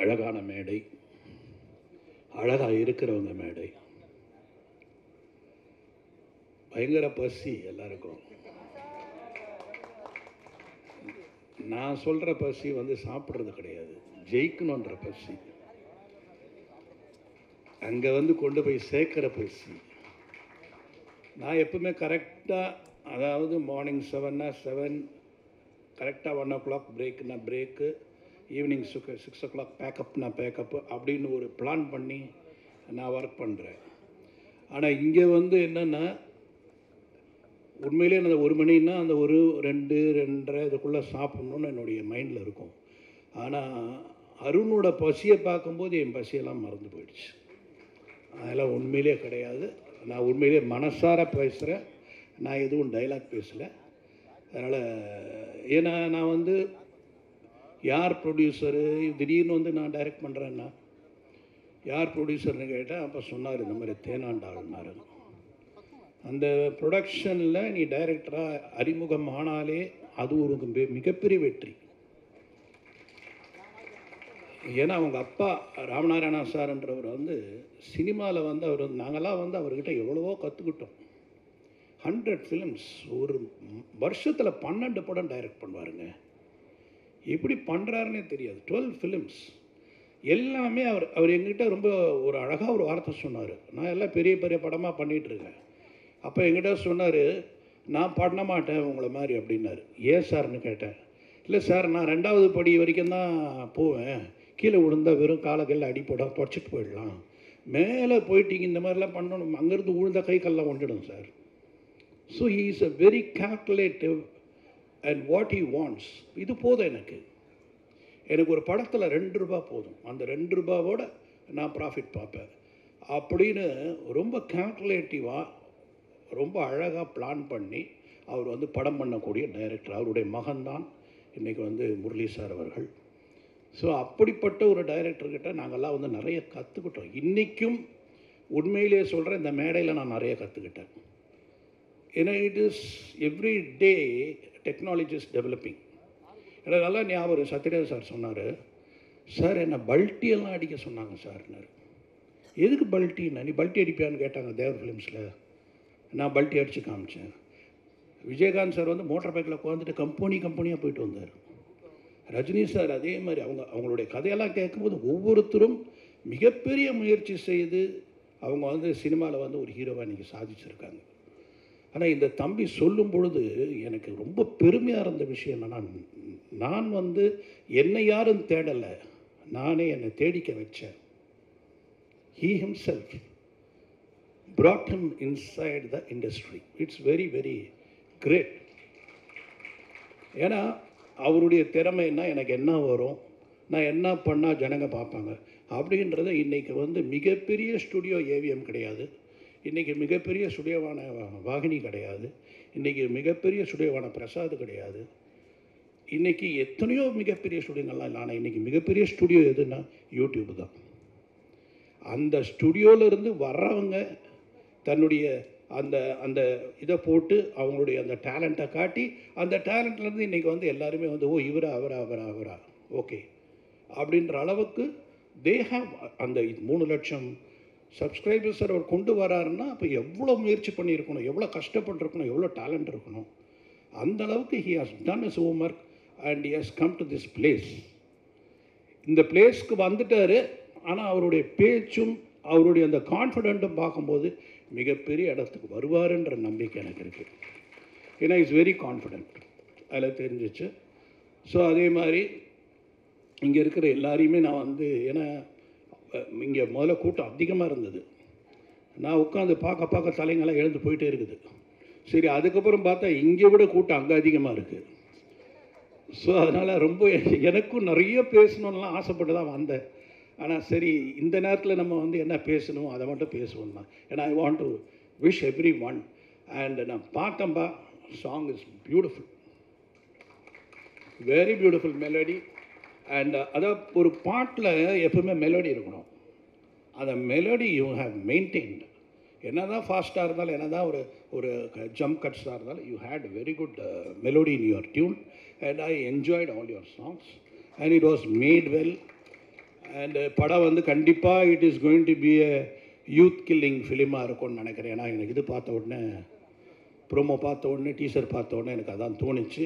அழகான மேடை, அழகாக இருக்கிறவங்க மேடை. பயங்கர பசி எல்லாருக்கும். நான் சொல்கிற பசி வந்து சாப்பிட்றது கிடையாது, ஜெயிக்கணுன்ற பசி, அங்கே வந்து கொண்டு போய் சேர்க்குற பசி. நான் எப்பவுமே கரெக்டாக, அதாவது மார்னிங் 7னா 7, கரெக்டாக 1 o'clock பிரேக்குனா பிரேக்கு, ஈவினிங் 6 o'clock பேக்கப்னா பேக்கப்பு அப்படின்னு ஒரு பிளான் பண்ணி நான் ஒர்க் பண்ணுறேன். ஆனால் இங்கே வந்து என்னென்னா, உண்மையிலே அந்த 1 மணின்னா அந்த 1, 2, 2:30 இதுக்குள்ளே சாப்பிட்ணுன்னு என்னுடைய மைண்டில் இருக்கும். ஆனால் அருணோட பசியை பார்க்கும்போது என் பசியெல்லாம் மறந்து போயிடுச்சு. அதெல்லாம் உண்மையிலே கிடையாது. நான் உண்மையிலே மனசார பேசுகிறேன், நான் எதுவும் டைலாக் பேசலை. அதனால் ஏன்னா நான் வந்து யார் ப்ரொடியூசரு, திடீர்னு வந்து நான் டைரக்ட் பண்ணுறேன்னா யார் ப்ரொடியூசர்னு கேட்டேன். அப்போ சொன்னார், இந்த மாதிரி தேனாண்டாள்னாரு. அந்த ப்ரொடக்ஷனில் நீ டைரக்டராக அறிமுகம் ஆனாலே அது ஒரு மிகப்பெரிய வெற்றி. ஏன்னா அவங்க அப்பா ராமநாராயணா சார்ன்றவர் வந்து சினிமாவில் வந்து அவர், நாங்கள்லாம் வந்து அவர்கிட்ட எவ்வளவோ கற்றுக்கிட்டோம். 100 ஃபிலிம்ஸ், ஒரு வருஷத்தில் 12 படம் டைரக்ட் பண்ணுவாருங்க. எப்படி பண்ணுறாருன்னே தெரியாது. 12 ஃபிலிம்ஸ் எல்லாமே அவர் எங்கிட்ட ரொம்ப ஒரு அழகாக ஒரு வார்த்தை சொன்னார். நான் எல்லாம் பெரிய பெரிய படமாக பண்ணிகிட்ருக்கேன். அப்போ எங்கிட்ட சொன்னார், நான் பண்ண மாட்டேன் உங்களை மாதிரி அப்படின்னாரு. ஏன் சார்னு கேட்டேன். இல்லை சார், நான் 2வது படி வரைக்கும் தான் போவேன், கீழே விழுந்தால் வெறும் காலக்கல்ல அடிப்படம் தொடச்சிட்டு போயிடலாம், மேலே போயிட்டீங்க இந்த மாதிரிலாம் பண்ணணும், அங்கேருந்து விழுந்த கை கல்லாம் ஒன்றிடும் sir. So he is a very calculative and what he wants. இது போதும் எனக்கு ஒரு படத்தில் 2 ரூபா போதும், அந்த 2 ரூபாவோட நான் ப்ராஃபிட் பார்ப்பேன் அப்படின்னு ரொம்ப கால்குலேட்டிவாக ரொம்ப அழகாக பிளான் பண்ணி அவர் வந்து படம் பண்ணக்கூடிய டைரக்டர். அவருடைய மகன்தான் இன்றைக்கி வந்து முரளி சார் அவர்கள். ஸோ அப்படிப்பட்ட ஒரு டைரக்டர்கிட்ட நாங்கள்லாம் வந்து நிறைய கற்றுக்கிட்டோம். இன்றைக்கும் உண்மையிலே சொல்கிறேன், இந்த மேடையில் நான் நிறைய கற்றுக்கிட்டேன். ஏன்னா it is every day technology is developing. எனக்கு நல்லா ஞாபகம், சத்யராஜ் சார் சொன்னார், சார் என்னை பல்ட்டியெல்லாம் அடிக்க சொன்னாங்க சார்னார். எதுக்கு பல்ட்டின்னா, நீ பல்ட்டி அடிப்பியான்னு கேட்டாங்க தேவர் ஃபிலிம்ஸில். நான் பல்ட்டி அடித்து காமிச்சேன். விஜயகாந்த் சார் வந்து மோட்டார் பைக்கில் உட்காந்துட்டு கம்பெனியாக போயிட்டு வந்தார். ரஜினி சார் அதே மாதிரி. அவங்களுடைய கதையெல்லாம் கேட்கும்போது ஒவ்வொருத்தரும் மிகப்பெரிய முயற்சி செய்து அவங்க வந்து சினிமாவில் வந்து ஒரு ஹீரோவாக இன்றைக்கி சாதிச்சிருக்காங்க. ஆனால் இந்த தம்பி சொல்லும் பொழுது எனக்கு ரொம்ப பெருமையாக இருந்த விஷயம் என்னென்னா, நான் வந்து என்னை யாரும் தேடலை, நானே என்னை தேடிக்க வச்சேன். He himself brought him inside the industry. It's very, very great. ஏன்னா அவருடைய திறமைன்னா எனக்கு என்ன வரும், நான் என்ன பண்ணால் ஜனங்க பார்ப்பாங்க அப்படின்றத. இன்றைக்கி வந்து மிகப்பெரிய ஸ்டுடியோ ஏவிஎம் கிடையாது, இன்றைக்கி மிகப்பெரிய ஸ்டுடியோவான வாகினி கிடையாது, இன்றைக்கி மிகப்பெரிய ஸ்டுடியோவான பிரசாத் கிடையாது, இன்றைக்கி எத்தனையோ மிகப்பெரிய ஸ்டுடியோங்கள்லாம் இல்லை. ஆனால் இன்றைக்கி மிகப்பெரிய ஸ்டுடியோ எதுன்னா யூடியூப் தான். அந்த ஸ்டுடியோவிலேருந்து வர்றவங்க தன்னுடைய அந்த அந்த இதை போட்டு அவங்களுடைய அந்த டேலண்ட்டை காட்டி, அந்த டேலண்ட்லேருந்து இன்றைக்கி வந்து எல்லாருமே வந்து ஓ இவரா அவரா ஓகே அப்படின்ற அளவுக்கு தே ஹேவ் அந்த 3 லட்சம் சப்ஸ்கிரைபர்ஸ் அவர் கொண்டு வராருன்னா அப்போ எவ்வளோ முயற்சி பண்ணியிருக்கணும், எவ்வளோ கஷ்டப்பட்டுருக்கணும், எவ்வளோ டேலண்ட் இருக்கணும். அந்த அளவுக்கு he has done is homework and he has come to this place. இந்த பிளேஸ்க்கு வந்துட்டார். ஆனால் அவருடைய பேச்சும் அவருடைய அந்த கான்ஃபிடென்ட்டும் பார்க்கும்போது மிகப்பெரிய இடத்துக்கு வருவாருன்ற நம்பிக்கை எனக்கு இருக்குது. ஏன்னா இஸ் வெரி கான்ஃபிடென்ட், அதில் தெரிஞ்சிச்சு. ஸோ அதே மாதிரி இங்கே இருக்கிற எல்லாரையுமே நான் வந்து, ஏன்னா இங்கே முதல்ல கூட்டம் அதிகமாக இருந்தது, நான் உட்காந்து பார்க்க தலைங்கெல்லாம் எழுந்து போயிட்டே இருக்குது. சரி, அதுக்கப்புறம் பார்த்தா இங்கே விட கூட்டம் அங்கே அதிகமாக இருக்குது. ஸோ அதனால் ரொம்ப எனக்கும் நிறைய பேசணுன்னெலாம் ஆசைப்பட்டு தான் வந்தேன். ஆனால் சரி, இந்த நேரத்தில் நம்ம வந்து என்ன பேசணும் அதை மட்டும் பேசுவோம் தான். ஏன்னா I want to wish everyone. And நான் பார்த்தம்பா, song is beautiful, very beautiful melody. And அதான் ஒரு பாட்டில் எப்பவுமே மெலடி இருக்கணும். அந்த மெலடி யூ ஹேவ் மெயின்டைன்டு. என்ன தான் ஃபாஸ்ட்டாக இருந்தாலும், என்ன தான் ஒரு ஜம்ப் கட்ஸாக இருந்தாலும், you had very good melody in your tune. And I enjoyed all your songs and it was made well. And படம் வந்து கண்டிப்பாக it is going to be a youth killing ஃபிலிமாக இருக்கும்னு நினைக்கிறேன். ஏன்னா எனக்கு இது பார்த்த உடனே, ப்ரோமோ பார்த்த உடனே, டீசர் பார்த்த உடனே எனக்கு அதான் தோணுச்சு.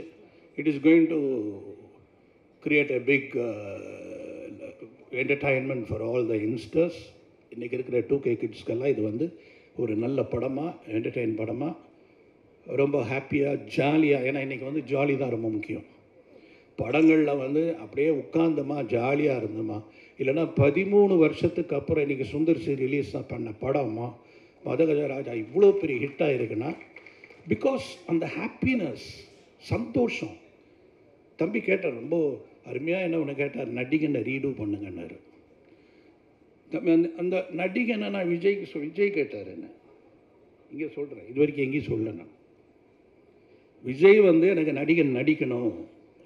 It is going to create a big entertainment for all the youngsters. இன்றைக்கி இருக்கிற 2K கிட்ஸ்க்கெல்லாம் இது வந்து ஒரு நல்ல படமாக, என்டர்டெயின் படமாக, ரொம்ப ஹாப்பியாக, ஜாலியாக. ஏன்னா இன்றைக்கி வந்து ஜாலி தான் ரொம்ப முக்கியம். படங்களில் வந்து அப்படியே உட்கார்ந்தமா ஜாலியாக இருந்தோமா, இல்லைன்னா 13 வருஷத்துக்கு அப்புறம் இன்றைக்கி சுந்தர் சி ரிலீஸ் பண்ண படமா மதகஜராஜா இவ்வளோ பெரிய ஹிட்டாக இருக்குன்னா பிகாஸ் அந்த ஹாப்பினஸ், சந்தோஷம். தம்பி கேட்டார், ரொம்ப அருமையாக என்ன ஒன்று கேட்டார், நடிகனை ரீடூ பண்ணுங்கன்னாரு. அந்த நடிகனை நான் விஜய் கேட்டார் என்ன, இங்கே சொல்கிறேன், இது வரைக்கும் எங்கேயும் சொல்ல. நான் விஜய் வந்து எனக்கு நடிகன் நடிக்கணும்,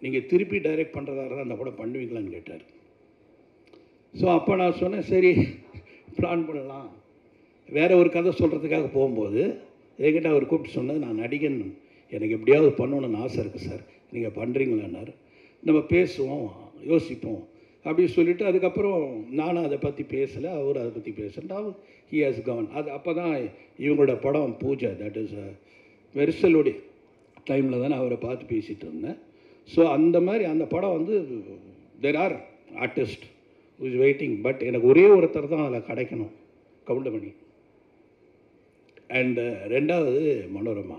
நீங்கள் திருப்பி டைரக்ட் பண்ணுறதா இருந்தால் அந்த படம் பண்ணுவீங்களான்னு கேட்டார். ஸோ அப்போ நான் சொன்னேன், சரி பிளான் பண்ணலாம். வேறு ஒரு கதை சொல்கிறதுக்காக போகும்போது என்கிட்ட அவர் கூப்பிட்டு சொன்னது, நான் நடிகன் எனக்கு எப்படியாவது பண்ணணுன்னு ஆசை இருக்குது சார், நீங்கள் பண்ணுறீங்களான்னாரு. நம்ம பேசுவோம், யோசிப்போம் அப்படின்னு சொல்லிவிட்டு அதுக்கப்புறம் நானும் அதை பற்றி பேசலை, அவர் அதை பற்றி பேசுகிறேன். ஹி ஹாஸ் கவன். அது அப்போ தான் இவங்களோட படம் பூஜை, தட் இஸ் மெர்சலுடைய டைமில் தானே அவரை பார்த்து பேசிகிட்டு இருந்தேன். ஸோ அந்த மாதிரி அந்த படம் வந்து there are artist is waiting. But எனக்கு ஒரே ஒருத்தர் தான் அதில் கிடைக்கணும், கவுண்டமணி. அண்டு ரெண்டாவது மனோரமா,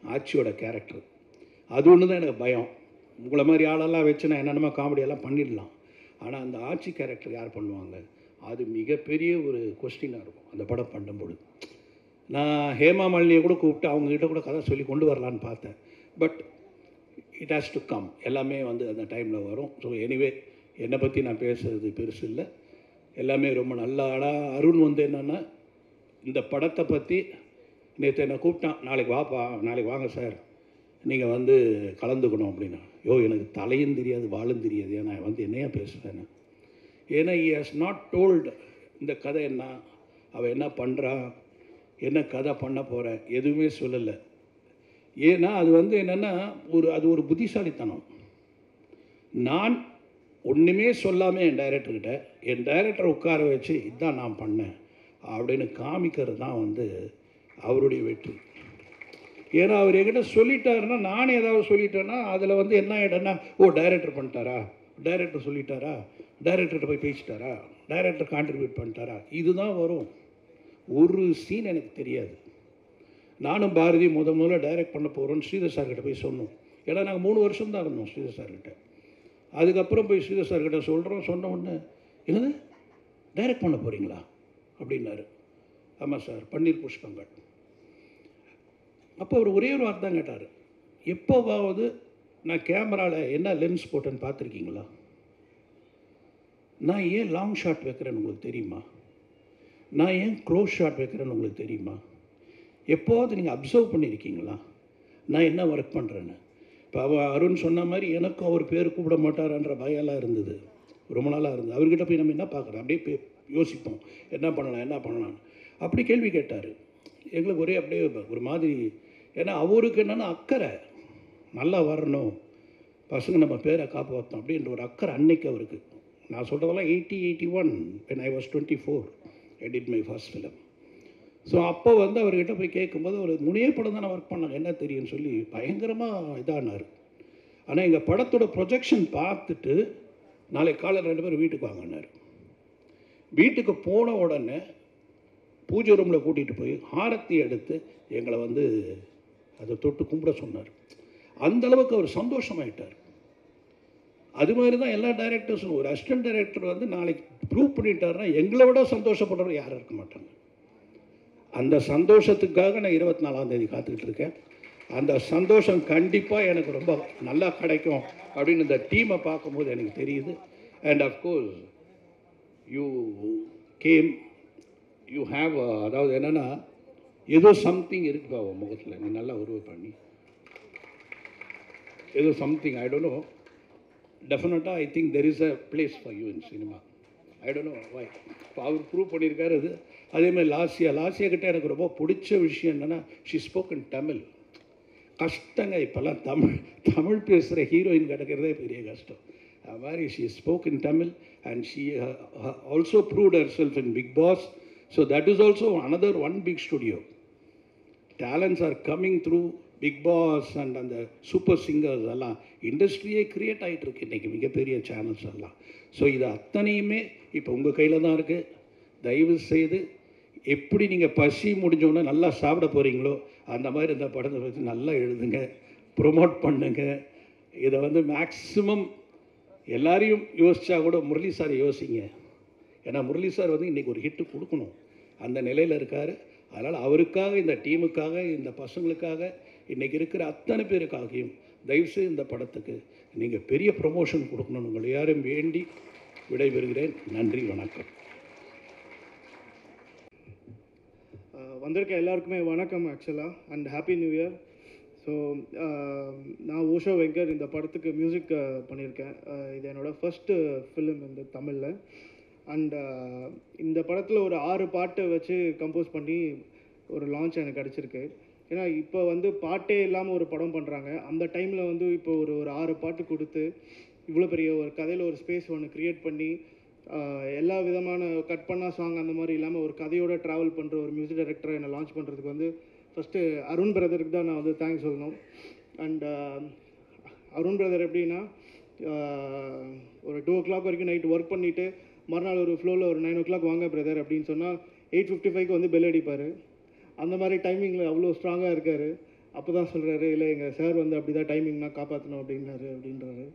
ஆட்சியோட கேரக்டர். அது ஒன்று தான் எனக்கு பயம். உங்களை மாதிரி ஆளெல்லாம் வச்சு நான் என்னென்னமோ காமெடியெல்லாம் பண்ணிடலாம், ஆனால் அந்த ஆட்சி கேரக்டர் யார் பண்ணுவாங்க, அது மிகப்பெரிய ஒரு கொஸ்டினாக இருக்கும் அந்த படம் பண்ணும்பொழுது. நான் ஹேமா மாலினியை கூட கூப்பிட்டு அவங்ககிட்ட கூட கதை சொல்லி கொண்டு வரலான்னு பார்த்தேன். But it has to come, எல்லாமே வந்து அந்த டைமில் வரும். ஸோ எனிவே என்னை பற்றி நான் பேசுகிறது பெருசு இல்லை, எல்லாமே ரொம்ப நல்லா. ஆனால் அருண் வந்து என்னென்னா இந்த படத்தை பற்றி நேற்று என்னை கூப்பிட்டான், நாளைக்கு வாப்பா, நாளைக்கு வாங்க சார், நீங்கள் வந்து கலந்துக்கணும் அப்படின்னா. எனக்கு தலையும் தெரியாது வாழும் தெரியாது, ஏன்னா வந்து என்னையா பேசுவேன். ஏன்னா ஹி ஹாஸ் நாட் டோல்டு இந்த கதை என்ன, அவள் என்ன பண்ணுறா, என்ன கதை பண்ண போகிற, எதுவுமே சொல்லலை. ஏன்னா அது வந்து என்னென்னா அது ஒரு புத்திசாலித்தனம். நான் ஒன்றுமே சொல்லாமல் என் டைரக்டரை உட்கார வச்சு இதுதான் நான் பண்ணேன் அப்படின்னு காமிக்கிறது தான் வந்து அவருடைய வெற்றி. ஏன்னா அவர் என்கிட்ட சொல்லிட்டாருன்னா, நானே ஏதாவது சொல்லிட்டேன்னா அதில் வந்து என்ன ஆகிடும்னா, டைரக்டர் பண்ணிட்டாரா, டைரக்டர் சொல்லிட்டாரா, டைரக்டர்கிட்ட போய் பேசிட்டாரா, டைரக்டர் கான்ட்ரிபியூட் பண்ணிட்டாரா, இதுதான் வரும். ஒரு சீன் எனக்கு தெரியாது. நானும் பாரதி முதல்ல டைரக்ட் பண்ண போகிறோன்னு ஸ்ரீதர் சார்கிட்ட போய் சொன்னோம். ஏன்னா நாங்கள் 3 வருஷம் தான் இருந்தோம் ஸ்ரீதர் சார்கிட்ட. அதுக்கப்புறம் போய் ஸ்ரீதர் சார்கிட்ட சொன்ன உடனே, என்னது டைரக்ட் பண்ண போகிறீங்களா அப்படின்னாரு. ஆமாம் சார், பன்னீர் புஷ்பங்கள். அப்போ அவர் ஒரே ஒரு வார்த்தை தான் கேட்டார், எப்போவாவது நான் கேமராவில் என்ன லென்ஸ் போட்டேன்னு பார்த்துருக்கீங்களா, நான் ஏன் லாங் ஷாட் வைக்கிறேன்னு உங்களுக்கு தெரியுமா, நான் ஏன் க்ளோஸ் ஷாட் வைக்கிறேன்னு உங்களுக்கு தெரியுமா, எப்போவாவது நீங்கள் அப்சர்வ் பண்ணியிருக்கீங்களா நான் என்ன ஒர்க் பண்ணுறேன்னு. இப்போ அருண் சொன்ன மாதிரி எனக்கும் அவர் பேர் கூப்பிட மாட்டார்ன்ற பயம்லாம் இருந்தது, ரொம்ப நாளாக இருந்தது. அவர்கிட்ட போய் நம்ம என்ன பார்க்குறோம், அப்படியே யோசிப்போம், என்ன பண்ணலாம் அப்படி கேள்வி கேட்டார். எங்களுக்கு ஒரே அப்படியே ஒரு மாதிரி. ஏன்னா அவருக்கு என்னென்னா அக்கறை, நல்லா வரணும், பசங்க நம்ம பேரை காப்பாற்றணும் அப்படின்ற ஒரு அக்கறை அன்னைக்கு அவருக்கு. நான் சொல்கிறதெல்லாம் 81 when I was 24 I did my first film. So அப்போ வந்து அவர்கிட்ட போய் கேட்கும்போது ஒரு முனைய படம் தானே ஒர்க் பண்ணாங்க, என்ன தெரியும்னு சொல்லி பயங்கரமாக இதானார். ஆனால் எங்கள் படத்தோட ப்ரொஜெக்ஷன் பார்த்துட்டு நாளைக்கு காலையில் 2 பேரும் வீட்டுக்கு வாங்கினார். வீட்டுக்கு போன உடனே பூஜை ரூமில் கூட்டிகிட்டு போய் ஆரத்தி எடுத்து எங்களை வந்து அதை தொட்டு கும்பிட சொன்னார். அந்தளவுக்கு அவர் சந்தோஷமாயிட்டார். அது மாதிரி தான் எல்லா டைரக்டர்ஸும். ஒரு அசிஸ்டன்ட் டைரக்டர் வந்து நாளைக்கு ப்ரூவ் பண்ணிட்டாருன்னா எங்களை விட சந்தோஷப்படுறவர் யாரும் இருக்க மாட்டாங்க. அந்த சந்தோஷத்துக்காக நான் 24ஆம் தேதி காத்துக்கிட்டு இருக்கேன். அந்த சந்தோஷம் கண்டிப்பாக எனக்கு ரொம்ப நல்லா கிடைக்கும் அப்படின்னு இந்த டீமை பார்க்கும்போது எனக்கு தெரியுது. And of course you came, you have, அதாவது என்னென்னா ஏதோ சம்திங் இருக்குப்பா உன் முகத்தில், நீ நல்லா உருவ பண்ணி ஏதோ சம்திங், ஐ டோன்ட் நோ, டெஃபினட்டாக I think there is a place for you in cinema. I don't know why. இப்போ அவர் ப்ரூவ் பண்ணியிருக்காரு. அது அதேமாதிரி லாஸ்யா கிட்டே எனக்கு ரொம்ப பிடிச்ச விஷயம் என்னென்னா, ஷி ஸ்போக்கன் தமிழ். கஷ்டங்க இப்போல்லாம் தமிழ் பேசுகிற ஹீரோயின் கிடைக்கிறதே பெரிய கஷ்டம். Mary, she spoke in Tamil and she also proved herself in Big Boss. So that is also another one big studio. Talents are coming through Big Boss and the super singers எல்லாம் இண்டஸ்ட்ரியே create ஆகிட்டு இருக்கு இன்றைக்கி மிகப்பெரிய channels எல்லாம். So இது அத்தனையுமே இப்போ உங்கள் கையில் தான் இருக்குது. தயவு செய்து எப்படி நீங்கள் பசி முடிஞ்சோன்னே நல்லா சாப்பிட போகிறீங்களோ அந்த மாதிரி இந்த படத்தை பற்றி நல்லா எழுதுங்க, ப்ரொமோட் பண்ணுங்க. இதை வந்து மேக்ஸிமம் எல்லாரையும் யோசித்தா கூட முரளி சார் யோசிங்க. ஏன்னா முரளி சார் வந்து இன்றைக்கி ஒரு ஹிட்டு கொடுக்கணும், அந்த நிலையில் இருக்கார். அதனால் அவருக்காக, இந்த டீமுக்காக, இந்த பசங்களுக்காக, இன்றைக்கி இருக்கிற அத்தனை பேருக்காகவும் தயவுசெய்து இந்த படத்துக்கு நீங்கள் பெரிய ப்ரொமோஷன் கொடுக்கணும்னு உங்களை யாரும் வேண்டி விடைபெறுகிறேன். நன்றி, வணக்கம். வந்திருக்க எல்லாருக்குமே வணக்கம் ஆக்சுவலாக, and happy new year. So நான் ஓஷோ வெங்கர் இந்த படத்துக்கு மியூசிக் பண்ணியிருக்கேன். இது என்னோடய ஃபஸ்ட்டு ஃபிலிம் இந்த தமிழில். அண்ட் இந்த படத்தில் ஒரு 6 பாட்டு வச்சு கம்போஸ் பண்ணி ஒரு லான்ச் எனக்கு கிடச்சிருக்கு. ஏன்னா இப்போ வந்து பாட்டே இல்லாமல் ஒரு படம் பண்ணுறாங்க. அந்த டைமில் வந்து இப்போ ஒரு 6 பாட்டு கொடுத்து இவ்வளோ பெரிய ஒரு கதையில் ஒரு ஸ்பேஸ் ஒன்று க்ரியேட் பண்ணி எல்லா விதமான கட் பண்ணா சாங் அந்த மாதிரி இல்லாமல் ஒரு கதையோடு ட்ராவல் பண்ணுற ஒரு மியூசிக் டைரக்டரை என்னை லான்ச் பண்ணுறதுக்கு வந்து ஃபஸ்ட்டு அருண் பிரதருக்கு தான் நான் வந்து தேங்க்ஸ் சொல்லணும். அண்ட் அருண் பிரதர் எப்படின்னா ஒரு 2 o'clock வரைக்கும் நைட் ஒர்க் பண்ணிவிட்டு மறுநாள் ஒரு ஃப்ளோவில் ஒரு 9 o'clock வாங்க பிரதர் அப்படின்னு சொன்னால் 8:55 வந்து பெல் அடிப்பார். அந்த மாதிரி டைமிங்கில் அவ்வளோ ஸ்ட்ராங்காக இருக்கார். அப்போ தான் சொல்கிறாரு, இல்லை எங்கள் சார் வந்து அப்படி தான் டைமிங்னா காப்பாற்றணும் அப்படின்றாரு.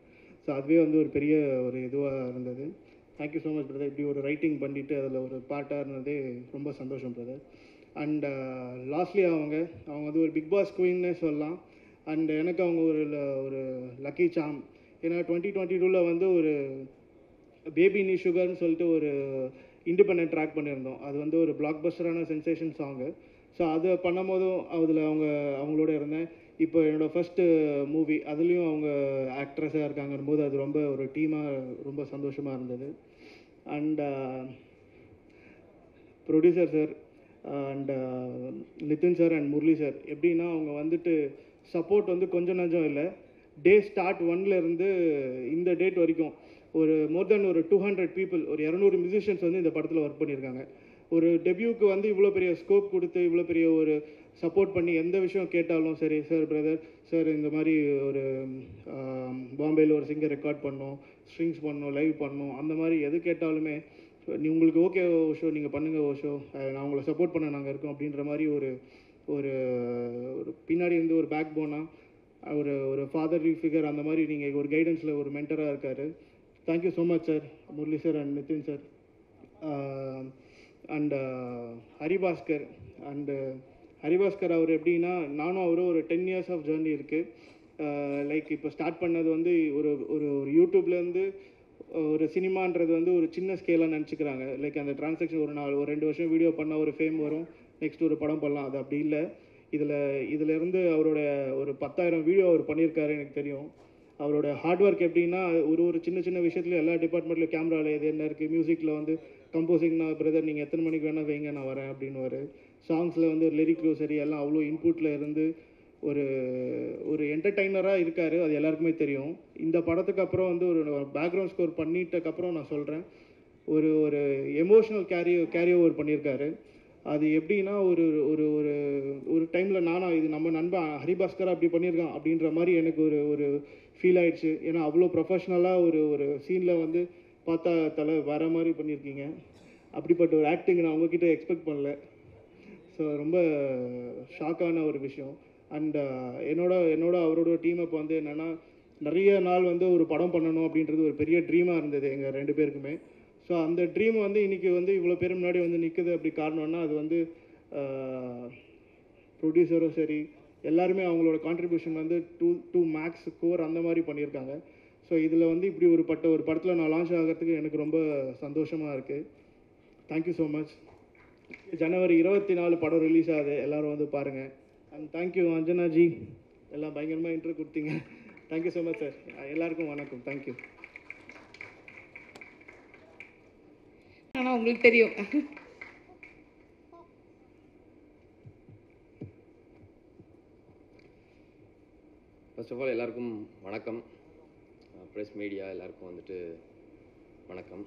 ஸோ அதுவே வந்து ஒரு பெரிய ஒரு இதுவாக இருந்தது. Thank you so much brother. இப்படி ஒரு ரைட்டிங் பண்ணிவிட்டு அதில் ஒரு பாட்டாக இருந்ததே ரொம்ப சந்தோஷம் பிரதர். அண்ட் லாஸ்ட்லி அவங்க வந்து ஒரு பிக் பாஸ் குயின்னே சொல்லலாம். அண்ட் எனக்கு அவங்க ஒரு லக்கி சாம். ஏன்னா 2022 வந்து ஒரு பேபி நீ சுகர்னு சொல்லிட்டு ஒரு இண்டிபெண்டன்ட் ட்ராக் பண்ணியிருந்தோம். அது வந்து ஒரு பிளாக் பஸ்டரான சென்சேஷன் சாங்கு. ஸோ அதை பண்ணும் போதும் அதில் அவங்களோட இருந்தேன். இப்போ என்னோடய ஃபஸ்ட்டு மூவி அதுலேயும் அவங்க ஆக்ட்ரஸாக இருக்காங்கன்னு போது அது ரொம்ப ஒரு டீமாக ரொம்ப சந்தோஷமாக இருந்தது. And producer sir and Nitin sir and Murali sir எப்படின்னா அவங்க வந்துட்டு சப்போர்ட் வந்து கொஞ்சம் நஞ்சம் இல்லை. டே ஸ்டார்ட் 1லேருந்து இந்த டேட் வரைக்கும் ஒரு மோர் தென் ஒரு 200 பீப்புள், ஒரு 200 மியூசிஷியன்ஸ் வந்து இந்த படத்தில் ஒர்க் பண்ணியிருக்காங்க. ஒரு டெபியூக்கு வந்து இவ்வளோ பெரிய ஸ்கோப் கொடுத்து இவ்வளோ பெரிய ஒரு சப்போர்ட் பண்ணி எந்த விஷயம் கேட்டாலும் சரி, சார் பிரதர் சார் இந்த மாதிரி ஒரு பாம்பேயில் ஒரு சிங்கர் ரெக்கார்ட் பண்ணோம், ஸ்ட்ரிங்ஸ் பண்ணோம், லைவ் பண்ணோம், அந்த மாதிரி எது கேட்டாலுமே உங்களுக்கு ஓகே ஓஷோ நீங்கள் பண்ணுங்கள் ஓஷோ, நான் உங்களை சப்போர்ட் பண்ண நாங்கள் இருக்கோம் அப்படின்ற மாதிரி ஒரு ஒரு ஒரு பின்னாடி இருந்து ஒரு பேக் போனாக ஒரு ஃபாதர்லி ஃபிகர் அந்த மாதிரி நீங்கள் ஒரு கைடன்ஸில் ஒரு மென்டராக இருக்கார். Thank you so much sir, Murali sir and Nitin sir and Haribhaskar. Haribhaskar அவர் எப்படின்னா நானும் அவரும் ஒரு 10 years ஆஃப் ஜேர்னி இருக்குது. லைக் இப்போ ஸ்டார்ட் பண்ணது வந்து ஒரு ஒரு யூடியூப்லேருந்து ஒரு சினிமான்றது வந்து ஒரு சின்ன ஸ்கேலாக நினச்சிக்கிறாங்க. லைக் அந்த டிரான்சாக்ஷன் ஒரு 2 வருஷம் வீடியோ பண்ணால் ஒரு ஃபேம் வரும், நெக்ஸ்ட் ஒரு படம் பண்ணலாம். அது அப்படி இல்லை. இதிலேருந்து அவரோட ஒரு 10,000 வீடியோ அவர் பண்ணியிருக்காரு எனக்கு தெரியும். அவரோட ஹார்ட் ஒர்க் எப்படின்னா ஒரு சின்ன சின்ன விஷயத்துலையும் எல்லா டிபார்ட்மெண்ட்லையும் கேமராவில் எது என்ன இருக்குது, மியூசிக்கில் வந்து கம்போசிங்னா பிரதர் நீங்கள் எத்தனை மணிக்கு வேணால் வைங்க நான் வரேன் அப்படின்னு சாங்ஸில் வந்து லிரிக்லும் சரி எல்லாம் அவ்வளோ இன்புட்டில் இருந்து ஒரு என்டர்டைனராக இருக்கார். அது எல்லாருக்குமே தெரியும். இந்த படத்துக்கு அப்புறம் வந்து ஒரு பேக்ரவுண்ட் ஸ்கோர் பண்ணிட்டக்கப்புறம் நான் சொல்கிறேன் ஒரு எமோஷ்னல் கேரி ஓவர் பண்ணியிருக்காரு. அது எப்படின்னா ஒரு ஒரு ஒரு ஒரு டைமில் நானும் இது நம்ம நண்பன் ஹரிபாஸ்கர் அப்படி பண்ணியிருக்கான் அப்படின்ற மாதிரி எனக்கு ஒரு ஃபீல் ஆயிடுச்சு. ஏன்னா அவ்வளோ ப்ரொஃபஷ்னலாக ஒரு சீனில் வந்து பார்த்தா தலை வர மாதிரி பண்ணியிருக்கீங்க. அப்படிப்பட்ட ஒரு ஆக்டிங் நான் உங்ககிட்ட எக்ஸ்பெக்ட் பண்ணல. ஸோ ரொம்ப ஷாக்கான ஒரு விஷயம். அண்ட் என்னோட அவரோட டீம் இப்போ வந்து என்னென்னா நிறைய நாள் வந்து ஒரு படம் பண்ணணும் அப்படின்றது ஒரு பெரிய ட்ரீமாக இருந்தது எங்கள் 2 பேருக்குமே. ஸோ அந்த ட்ரீம் வந்து இன்றைக்கி வந்து இவ்வளோ பேர் முன்னாடி வந்து நிற்குது. அப்படி காரணம்னா அது வந்து ப்ரொடியூசரும் சரி எல்லாருமே அவங்களோட கான்ட்ரிபியூஷன் வந்து டூ மேக்ஸ் கோர் அந்த மாதிரி பண்ணியிருக்காங்க. ஸோ இதில் வந்து இப்படி ஒரு படத்தில் நான் லான்ச் ஆகிறதுக்கு எனக்கு ரொம்ப சந்தோஷமாக இருக்குது. Thank you so much. ஜனவரி 24 படம் ரிலீஸ் ஆகுது, எல்லோரும் வந்து பாருங்கள். அண்ட் தேங்க்யூ அஞ்சனாஜி, எல்லாம் பயங்கரமாக இன்ட்ரோ கொடுத்தீங்க. Thank you so much sir. எல்லாருக்கும் வணக்கம். தேங்க்யூ. ஆனால் உங்களுக்கு தெரியும். ஃபர்ஸ்ட் ஆஃப் ஆல் எல்லாருக்கும் வணக்கம். ப்ரெஸ் மீடியா எல்லாருக்கும் வந்துட்டு வணக்கம்.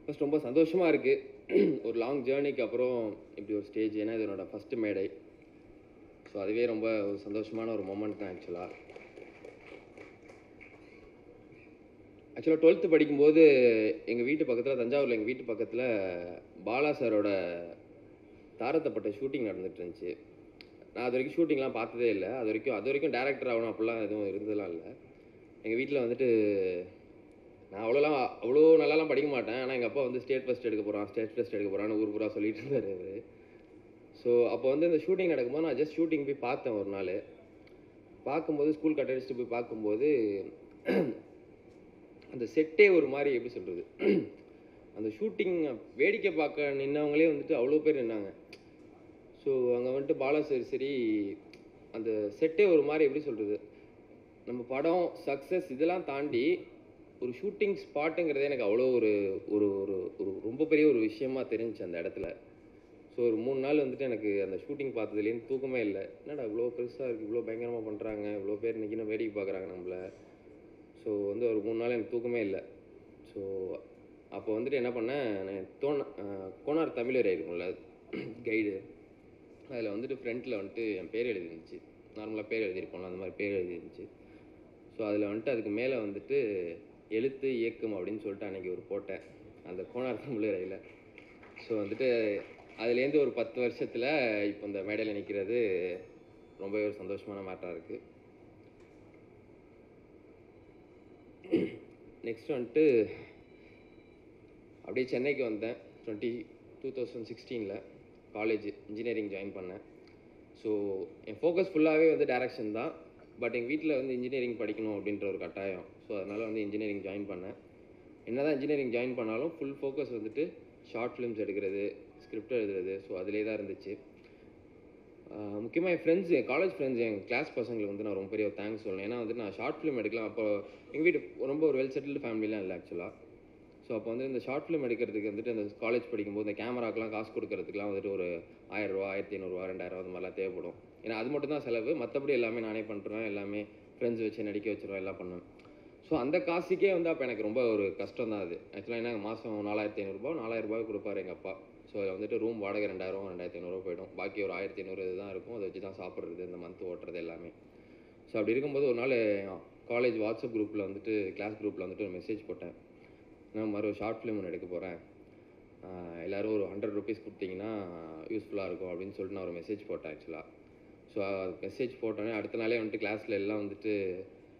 ஃபஸ்ட் ரொம்ப சந்தோஷமாக இருக்குது ஒரு லாங் ஜேர்னிக்கு அப்புறம் இப்படி ஒரு ஸ்டேஜ். ஏன்னா இது என்னோடய ஃபஸ்ட்டு மேடை. ஸோ அதுவே ரொம்ப ஒரு சந்தோஷமான ஒரு மொமெண்ட் தான். ஆக்சுவலாக 12th படிக்கும்போது எங்கள் வீட்டு பக்கத்தில், தஞ்சாவூரில் எங்கள் வீட்டு பக்கத்தில் பாலா சாரோட தாரத்தப்பட்ட ஷூட்டிங் நடந்துட்டு இருந்துச்சு. நான் அது வரைக்கும் ஷூட்டிங்லாம் பார்த்ததே இல்லை. அது வரைக்கும் டேரக்டர் ஆகணும் அப்படிலாம் எதுவும் இருந்ததுலாம் இல்லை. எங்கள் வீட்டில் வந்துட்டு நான் அவ்வளோ நல்லாலாம் படிக்க மாட்டேன். ஆனால் எங்கள் அப்பா வந்து ஸ்டேட் ஃபஸ்ட் எடுக்க போகிறான்னு ஊர் பூரா சொல்லிட்டு இருந்தார் அவர். ஸோ அப்போ வந்து இந்த ஷூட்டிங் நடக்கும்போது நான் ஜஸ்ட் ஷூட்டிங் போய் பார்த்தேன் ஒரு நாள். பார்க்கும்போது ஸ்கூல் கட் அடிச்சுட்டு போய் பார்க்கும்போது அந்த செட்டே ஒரு மாதிரி எப்படி சொல்கிறது, அந்த ஷூட்டிங் வேடிக்கை பார்க்க நின்னவங்களே வந்துட்டு அவ்வளோ பேர் நின்னாங்க. ஸோ அங்கே வந்துட்டு பாலா சார் சரி, அந்த செட்டே ஒரு மாதிரி எப்படி சொல்கிறது, நம்ம படம் சக்ஸஸ் இதெல்லாம் தாண்டி ஒரு ஷூட்டிங் ஸ்பாட்டுங்கிறதே எனக்கு அவ்வளோ ஒரு ஒரு ஒரு ஒரு ரொம்ப பெரிய ஒரு விஷயமா தெரிஞ்சிச்சு அந்த இடத்துல. ஸோ ஒரு 3 நாள் வந்துட்டு எனக்கு அந்த ஷூட்டிங் பார்த்ததுலேருந்து தூக்கமே இல்லை. என்னடா இவ்வளோ பெருசாக இருக்குது, இவ்வளோ பயங்கரமாக பண்ணுறாங்க, இவ்வளோ பேர் இன்றைக்கி வேடிக்கை பார்க்குறாங்க நம்மளை. ஸோ வந்து ஒரு 3 நாள் எனக்கு தூக்கமே இல்லை. ஸோ அப்போ வந்துட்டு என்ன பண்ணேன், நான் கோனார் தமிழர் இருக்கும்ல கைடு, அதில் வந்துட்டு ஃப்ரண்ட்டில் வந்துட்டு என் பேர் எழுதிருந்துச்சு. நார்மலாக பேர் எழுதியிருப்போம்ல, அந்த மாதிரி பேர் எழுதிருந்துச்சு. ஸோ அதில் வந்துட்டு அதுக்கு மேலே வந்துட்டு எழுத்து இயக்கம் அப்படின்னு சொல்லிட்டு அன்றைக்கி ஒரு போட்டேன் அந்த கோனார் தமிழரையில். ஸோ வந்துட்டு அதுலேருந்து ஒரு 10 வருஷத்தில் இப்போ இந்த மேடையில் நிற்கிறது ரொம்பவே ஒரு சந்தோஷமான மேட்டராக இருக்குது. நெக்ஸ்ட் வந்துட்டு அப்படியே சென்னைக்கு வந்தேன் 2016 காலேஜ் இன்ஜினியரிங் ஜாயின் பண்ணேன். ஸோ என் ஃபோக்கஸ் ஃபுல்லாகவே வந்து டைரக்ஷன் தான். பட் எங்கள் வீட்டில் வந்து இன்ஜினியரிங் படிக்கணும் அப்படின்ற ஒரு கட்டாயம். ஸோ அதனால் வந்து இன்ஜினியரிங் ஜாயின் பண்ணேன். என்ன தான் இன்ஜினியரிங் ஜாயின் பண்ணாலும் ஃபுல் ஃபோக்கஸ் வந்துட்டு ஷார்ட் ஃபிலிம்ஸ் எடுக்கிறது, ஸ்கிரிப்ட் எழுதுறது. ஸோ அதிலே தான் இருந்துச்சு. முக்கியமாக என் ஃப்ரெண்ட்ஸ், என் காலேஜ் ஃப்ரெண்ட்ஸ், என் கிளாஸ் பசங்களுக்கு வந்து நான் ரொம்ப பெரிய தேங்க்ஸ் சொல்லணும். ஏன்னா வந்துட்டு நான் ஷார்ட் ஃபிலிம் எடுக்கலாம். அப்போ எங்கள் வீட்டு ரொம்ப ஒரு வெல் செட்டில்டு ஃபேமிலிலாம் இல்லை ஆக்சுவலாக. ஸோ அப்போ வந்து இந்த ஷார்ட் ஃபிலிம் எடுக்கிறதுக்கு வந்துட்டு அந்த காலேஜ் படிக்கும்போது இந்த கேமராக்கெலாம் காசு கொடுக்கறதுக்குலாம் வந்துட்டு ஒரு 1000 ரூபா, 1500 ரூபா, 2000 அந்த மாதிரிலாம் தேவைப்படும். ஏன்னா அது மட்டும் தான் செலவு, மற்றபடி எல்லாமே நானே பண்ணுறேன். எல்லாமே ஃப்ரெண்ட்ஸ் வச்சு நடிக்க வச்சுருவேன், எல்லாம் பண்ணுவேன். ஸோ அந்த காசுக்கே வந்து அப்போ எனக்கு ரொம்ப ஒரு கஷ்டம் தான் அது. ஆக்சுவலாக என்ன மாதம் 4500 ரூபா, 4000 ரூபாய் கொடுப்பாரு எங்கள் அப்பா. ஸோ அதில் வந்துட்டு ரூம் வாடகை 2000, 2500 போயிடும். பாக்கி ஒரு 1500 இது தான் இருக்கும். அதை வச்சு தான் சாப்பிட்றது, இந்த மந்த் ஓட்டுறது எல்லாமே. ஸோ அப்படி இருக்கும்போது ஒரு நாள் காலேஜ் வாட்ஸ்அப் குரூப்பில் வந்துட்டு, கிளாஸ் குரூப்பில் வந்துட்டு ஒரு மெசேஜ் போட்டேன். நான் ஒரு ஷார்ட் ஃபிலிம் ஒன்று எடுக்க போகிறேன், எல்லோரும் ஒரு 100 ருபீஸ் கொடுத்தீங்கன்னா யூஸ்ஃபுல்லாக இருக்கும் அப்படின்னு சொல்லிட்டு நான் ஒரு மெசேஜ் போட்டேன் ஆக்சுவலாக. ஸோ மெசேஜ் போட்டோன்னே அடுத்த நாளே வந்துட்டு கிளாஸில் எல்லாம் வந்துட்டு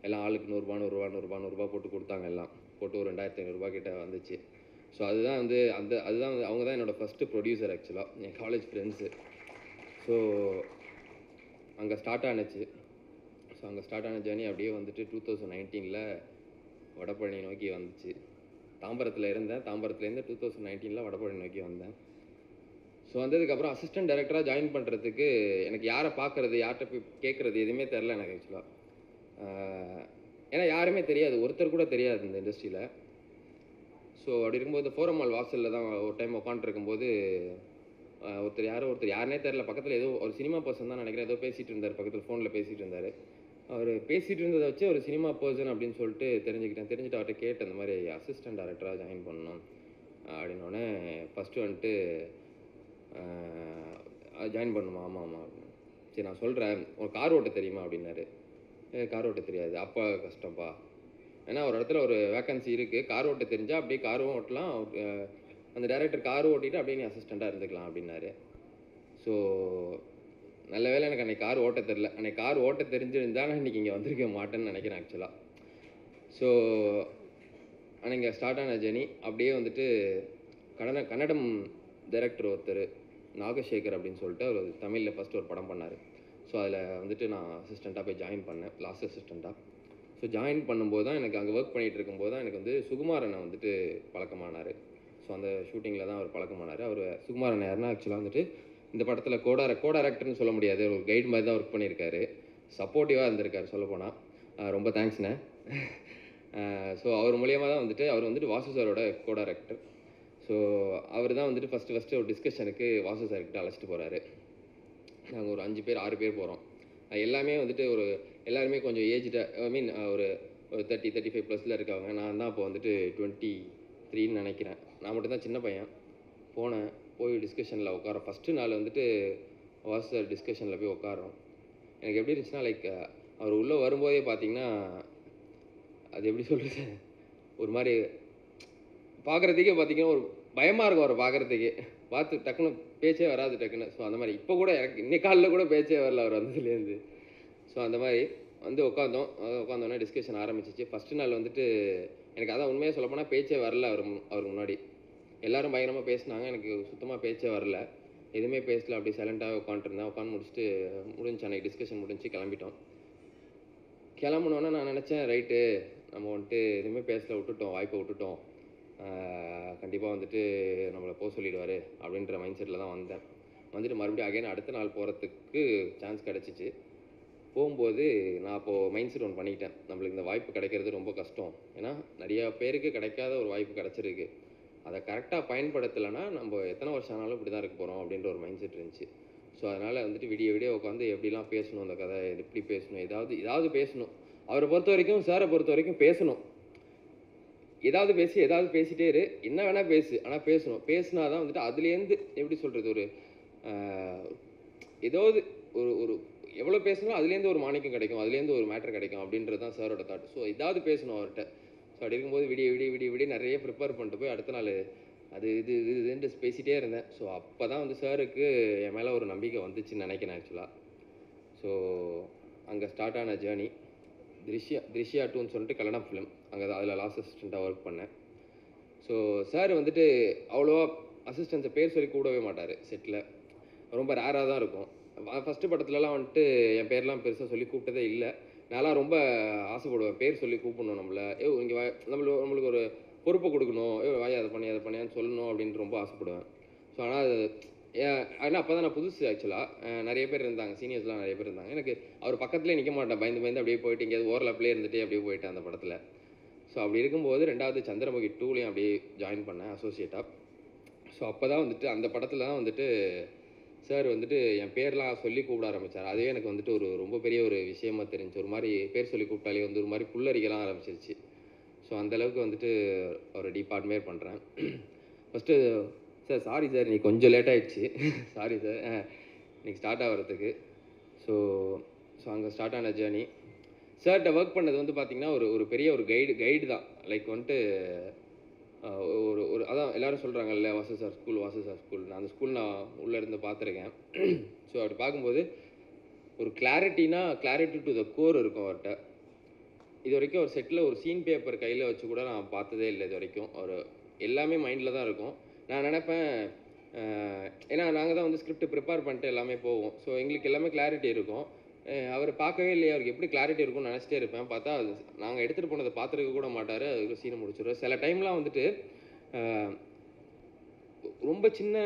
எல்லாம் ஆளுக்கு 100 ரூபா போட்டு கொடுத்தாங்க. எல்லாம் போட்டு ஒரு 2500 ரூபா கிட்ட வந்துச்சு. ஸோ அதுதான் வந்து அதுதான் வந்து அவங்க தான் என்னோடய ஃபஸ்ட்டு ப்ரொடியூசர் ஆக்சுவலாக, என் காலேஜ் ஃப்ரெண்ட்ஸு. ஸோ அங்கே ஸ்டார்ட் ஆனுச்சு. ஸோ அங்கே ஸ்டார்ட் ஆன ஜேர்னி அப்படியே வந்துட்டு 2019 வடபழனி நோக்கி வந்துச்சு. தாம்பரத்தில் இருந்தேன். தாம்பரத்துலேருந்து 2019 வடபழனி நோக்கி வந்தேன். ஸோ வந்ததுக்கப்புறம் அசிஸ்டன்ட் டைரக்டராக ஜாயின் பண்ணுறதுக்கு எனக்கு யாரை பார்க்குறது, யார்கிட்ட போய் கேட்குறது எதுவுமே தெரில எனக்கு ஆக்சுவலாக. ஏன்னா யாருமே தெரியாது, ஒருத்தர் கூட தெரியாது இந்த இண்டஸ்ட்ரியில். ஸோ அப்படி இருக்கும்போது ஃபோரம் மால் வாசலில் தான் ஒரு டைம் உட்காந்துருக்கும்போது ஒருத்தர் யாருனே தெரில, பக்கத்தில் ஏதோ ஒரு சினிமா பர்சன் தான் நினைக்கிறேன், ஏதோ பேசிகிட்டு இருந்தார், பக்கத்தில் ஃபோனில் பேசிகிட்டு இருந்தார். அவர் பேசிகிட்டு இருந்ததை வச்சு ஒரு சினிமா பர்சன் அப்படின்னு சொல்லிட்டு தெரிஞ்சுட்டு அவர்கிட்ட கேட்டு அந்த மாதிரி அசிஸ்டன்ட் டைரக்டராக ஜாயின் பண்ணணும் அப்படின்னோடனே ஃபஸ்ட்டு வந்துட்டு ஜாயின் பண்ணுமா, ஆமாம் சரி நான் சொல்கிறேன், உனக்கு கார் ஓட்ட தெரியுமா அப்படின்னாரு. கார் ஓட்ட தெரியாது. அப்போ கஷ்டம்ப்பா, ஏன்னா ஒரு இடத்துல ஒரு வேக்கன்சி இருக்குது, கார் ஓட்ட தெரிஞ்சால் அப்படியே காரும் ஓட்டலாம், அந்த டைரக்டர் காரும் ஓட்டிட்டு அப்படியே நீ அசிஸ்டண்ட்டாக இருந்துக்கலாம் அப்படின்னாரு. ஸோ நல்ல வேளை எனக்கு அன்றைக்கி கார் ஓட்ட தெரில. அன்றைக்கி கார் ஓட்ட தெரிஞ்சிருந்தால் நான் இன்றைக்கி இங்கே வந்திருக்க மாட்டேன்னு நினைக்கிறேன் ஆக்சுவலாக. ஸோ அன்றைக்கி ஸ்டார்ட் ஆன ஜேர்னி அப்படியே வந்துட்டு கன்னடம் டைரக்டர் ஒருத்தர் நாகசேகர் அப்படின்னு சொல்லிட்டு அவர் தமிழில் ஃபஸ்ட்டு ஒரு படம் பண்ணார். ஸோ அதில் வந்துட்டு நான் அசிஸ்டண்ட்டாக போய் ஜாயின் பண்ணேன், லாஸ்ட் அசிஸ்டண்ட்டாக. ஸோ ஜாயின் பண்ணும்போது தான் எனக்கு அங்கே ஒர்க் பண்ணிகிட்டு இருக்கும்போது தான் எனக்கு வந்து சுகுமாரனை வந்துட்டு பழக்கமானார். ஸோ அந்த ஷூட்டிங்கில் தான் அவர் பழக்கமானார். அவர் சுகுமாரன் யாருன்னா ஆக்சுவலாக வந்துட்டு இந்த படத்தில் கோ டைரக்டர்னு சொல்ல முடியாது, ஒரு கைடு மாதிரி தான் ஒர்க் பண்ணியிருக்காரு, சப்போர்ட்டிவாக இருந்திருக்காரு சொல்லப்போனால். ரொம்ப தேங்க்ஸ்ண்ணே. ஸோ அவர் மூலியமாக தான் வந்துட்டு அவர் வந்துட்டு வாசு சாரோட கோ டைரக்டர். ஸோ அவர் தான் வந்துட்டு ஃபஸ்ட்டு ஒரு டிஸ்கஷனுக்கு வாசு சார்கிட்ட அழைச்சிட்டு போகிறாரு. நாங்கள் ஒரு 5 பேர் 6 பேர் போகிறோம். எல்லாமே வந்துட்டு எல்லாருமே கொஞ்சம் ஏஜ்டு, ஐ மீன் ஒரு 30-35 ப்ளஸில் இருக்கவங்க. நான் தான் அப்போ வந்துட்டு 23ன்னு நினைக்கிறேன். நான் மட்டும்தான் சின்ன பையன். போய் டிஸ்கஷனில் உட்காரோம். ஃபஸ்ட்டு நாள் வந்துட்டு வாசர் டிஸ்கஷனில் போய் உட்காரோம். எனக்கு எப்படி இருந்துச்சுன்னா, லைக் அவர் உள்ளே வரும்போதே பார்த்தீங்கன்னா, அது எப்படி சொல்கிறது, ஒரு மாதிரி பார்க்குறதுக்கே பார்த்தீங்கன்னா ஒரு பயமாக இருக்கும் அவரை பார்க்குறதுக்கே. பார்த்து டக்குன்னு பேச்சே வராது டக்குன்னு. ஸோ அந்த மாதிரி இப்போ கூட எனக்கு இன்னைக்கு காலையில் கூட பேச்சே வரல அவர் வந்ததுலேருந்து. ஸோ அந்த மாதிரி வந்து உட்காந்தோன்னே டிஸ்கஷன் ஆரம்பிச்சிச்சு. ஃபஸ்ட்டு நாள் வந்துட்டு எனக்கு அதான் உண்மையாக சொல்லப்போனால் பேச்சே வரல அவருக்கு முன்னாடி. எல்லோரும் பயங்கரமாக பேசினாங்க, எனக்கு சுத்தமாக பேச்சே வரல. எதுவுமே பேசல, அப்படியே சைலண்ட்டாகவே உட்காந்துருந்தேன். உட்காந்து முடிச்சுட்டு முடிஞ்சு அன்றைக்கி டிஸ்கஷன் முடிஞ்சு கிளம்பிட்டோம். கிளம்புனோன்னே நான் நினச்சேன், ரைட்டு நம்ம வந்துட்டு எதுவுமே பேசல, வாய்ப்பை விட்டுட்டோம், கண்டிப்பாக வந்துட்டு நம்மளை போக சொல்லிடுவார் அப்படின்ற மைண்ட் செட்டில் தான் வந்தேன். வந்துட்டு மறுபடியும் அகைன் அடுத்த நாள் போகிறதுக்கு சான்ஸ் கிடச்சிச்சு. போகும்போது நான் அப்போது மைண்ட் செட் ஒன்று பண்ணிக்கிட்டேன், நம்மளுக்கு இந்த வாய்ப்பு கிடைக்கிறது ரொம்ப கஷ்டம். ஏன்னா நிறையா பேருக்கு கிடைக்காத ஒரு வாய்ப்பு கிடச்சிருக்கு. அதை கரெக்டாக பயன்படுத்தலைன்னா நம்ம எத்தனை வருஷம் ஆனாலும் இப்படி தான் இருக்க போகிறோம் அப்படின்ற ஒரு மைண்ட் செட் இருந்துச்சு. ஸோ அதனால் வந்துட்டு விடிய உட்காந்து எப்படிலாம் பேசணும், அந்த கதை எப்படி பேசணும், ஏதாவது பேசணும். அவரை பொறுத்த வரைக்கும், சாரை பொறுத்த வரைக்கும் பேசணும். ஏதாவது பேசிகிட்டே இரு, என்ன வேணால் பேசு, ஆனால் பேசணும். பேசினா தான் வந்துட்டு அதுலேருந்து எப்படி சொல்கிறது, ஒரு ஏதாவது ஒரு எவ்வளோ பேசணும் அதுலேருந்து ஒரு மாணிக்கம் கிடைக்கும், அதுலேருந்து ஒரு மேட்டர் கிடைக்கும் அப்படின்றது தான் சாரோட தாட். ஸோ ஏதாவது பேசணும் அவர்கிட்ட. ஸோ அப்படி இருக்கும்போது விடிய நிறைய ப்ரிப்பேர் பண்ணிட்டு போய் அடுத்த நாள் அது இதுன்னு பேசிகிட்டே இருந்தேன். ஸோ அப்போ தான் வந்து சாருக்கு என் மேலே ஒரு நம்பிக்கை வந்துச்சுன்னு நினைக்கிறேன் ஆக்சுவலாக. ஸோ அங்கே ஸ்டார்ட் ஆன ஜேர்னி திருஷ்யா 2ன்னு சொல்லிட்டு கல்யாணம் ஃபிலிம், அங்கே தான் அதில் லாஸ்ட் அசிஸ்டண்ட்டாக ஒர்க் பண்ணேன். ஸோ சார் வந்துட்டு அவ்வளோவா அசிஸ்டன்ஸை பேர் சொல்லி கூடவே மாட்டார் செட்டில், ரொம்ப ரேராக தான் இருக்கும். ஃபஸ்ட்டு படத்துலலாம் வந்துட்டு என் பேர்லாம் பெருசாக சொல்லி கூப்பிட்டதே இல்லை. நான்லாம் ரொம்ப ஆசைப்படுவேன் பேர் சொல்லி கூப்பிடணும், நம்மளை இங்கே நம்மளுக்கு ஒரு பொறுப்பை கொடுக்கணும், வாயா அதை பண்ணியான்னு சொல்லணும் அப்படின்ட்டு ரொம்ப ஆசைப்படுவேன். ஸோ ஆனால் ஆனால் அப்போ தான் நான் புதுசு ஆக்சுவலாக. நிறைய பேர் இருந்தாங்க, சீனியர்ஸ்லாம் நிறைய பேர் இருந்தாங்க. எனக்கு அவர் பக்கத்துலேயே நிற்க மாட்டேன், பயந்து அப்படியே போயிட்டு எங்கேயாவது ஓரலப்லேயே இருந்துகிட்டே அப்படியே போயிட்டேன் அந்த படத்தில். ஸோ அப்படி இருக்கும்போது 2வது சந்திரமுகி 2லையும் அப்படியே ஜாயின் பண்ணேன் அசோசியேட்டாக. ஸோ அப்போ தான் வந்துட்டு அந்த படத்தில் தான் வந்துட்டு சார் வந்துட்டு என் பேர்லாம் சொல்லி கூப்பிட ஆரம்பித்தார். அதுவே எனக்கு வந்துட்டு ஒரு ரொம்ப பெரிய ஒரு விஷயமா தெரிஞ்சு, ஒரு மாதிரி பேர் சொல்லி கூப்பிட்டாலே வந்து ஒரு மாதிரி புல்லரிக்கலாம் ஆரம்பிச்சிருச்சு. ஸோ அந்தளவுக்கு வந்துட்டு ஒரு டீப் அட்மையர் பண்ணுறேன். ஃபஸ்ட்டு சார் சாரி சார் நீ கொஞ்சம் லேட் ஆகிடுச்சு, சாரி சார் இன்னைக்கு ஸ்டார்ட் ஆகிறதுக்கு. ஸோ அங்கே ஸ்டார்ட் ஆன ஜேர்னி. சார்கிட்ட ஒர்க் பண்ணது வந்து பார்த்திங்கன்னா ஒரு பெரிய ஒரு கைடு தான். லைக் வந்துட்டு ஒரு அதான் எல்லோரும் சொல்கிறாங்கல்ல, வாசு சார் ஸ்கூல். நான் அந்த ஸ்கூல் நான் உள்ளே இருந்து பார்த்துருக்கேன். ஸோ அப்படி பார்க்கும்போது ஒரு கிளாரிட்டி டு த கோர் இருக்கும் அவர்கிட்ட. இது வரைக்கும் ஒரு செட்டில் ஒரு சீன் பேப்பர் கையில் வச்சு கூட நான் பார்த்ததே இல்லை இது வரைக்கும். அவர் எல்லாமே மைண்டில் தான் இருக்கும். நான் நினைப்பேன், ஏன்னா நாங்கள் தான் வந்து ஸ்கிரிப்ட் ப்ரிப்பேர் பண்ணிட்டு எல்லாமே போவோம். ஸோ எங்களுக்கு எல்லாமே கிளாரிட்டி இருக்கும். அவர் பார்க்கவே இல்லையா, அவருக்கு எப்படி கிளாரிட்டி இருக்கும்னு நினச்சிட்டே இருப்பேன். பார்த்தா அது நாங்கள் எடுத்துகிட்டு போனதை பார்த்துருக்க கூட மாட்டார், அதுக்கு சீனை முடிச்சிடுவார். சில டைம்லாம் வந்துட்டு ரொம்ப சின்ன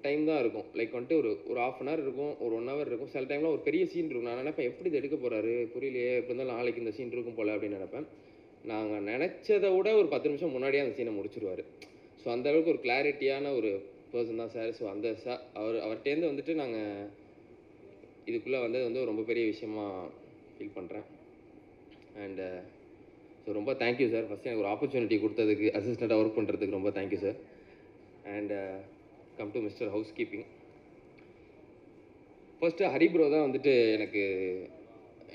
டைம் தான் இருக்கும். லைக் வந்துட்டு ஒரு ½ hour இருக்கும், ஒரு 1 hour இருக்கும். சில டைம்லாம் ஒரு பெரிய சீன் இருக்கும். நான் நினைப்பேன் எப்படி இது எடுக்க போகிறாரு புரியலையே, எப்படி இருந்தாலும் நாளைக்கு இந்த சீன் இருக்கும் போல் அப்படின்னு நினைப்பேன். நாங்கள் நினச்சதை விட ஒரு 10 நிமிஷம் முன்னாடியே அந்த சீனை முடிச்சிடுவார். ஸோ அந்தளவுக்கு ஒரு கிளாரிட்டியான ஒரு பர்சன் தான் சார். ஸோ அந்த அவர்கிட்டேருந்து வந்துட்டு நாங்கள் இதுக்குள்ளே வந்தது வந்து ரொம்ப பெரிய விஷயமா ஃபீல் பண்ணுறேன். அண்டு ஸோ ரொம்ப தேங்க்யூ சார். ஃபஸ்ட்டு எனக்கு ஒரு ஆப்பர்ச்சுனிட்டி கொடுத்ததுக்கு, அசிஸ்டண்ட்டாக ஒர்க் பண்ணுறதுக்கு ரொம்ப thank you sir. And come to mister house keeping. First Hari bro தான் வந்துட்டு எனக்கு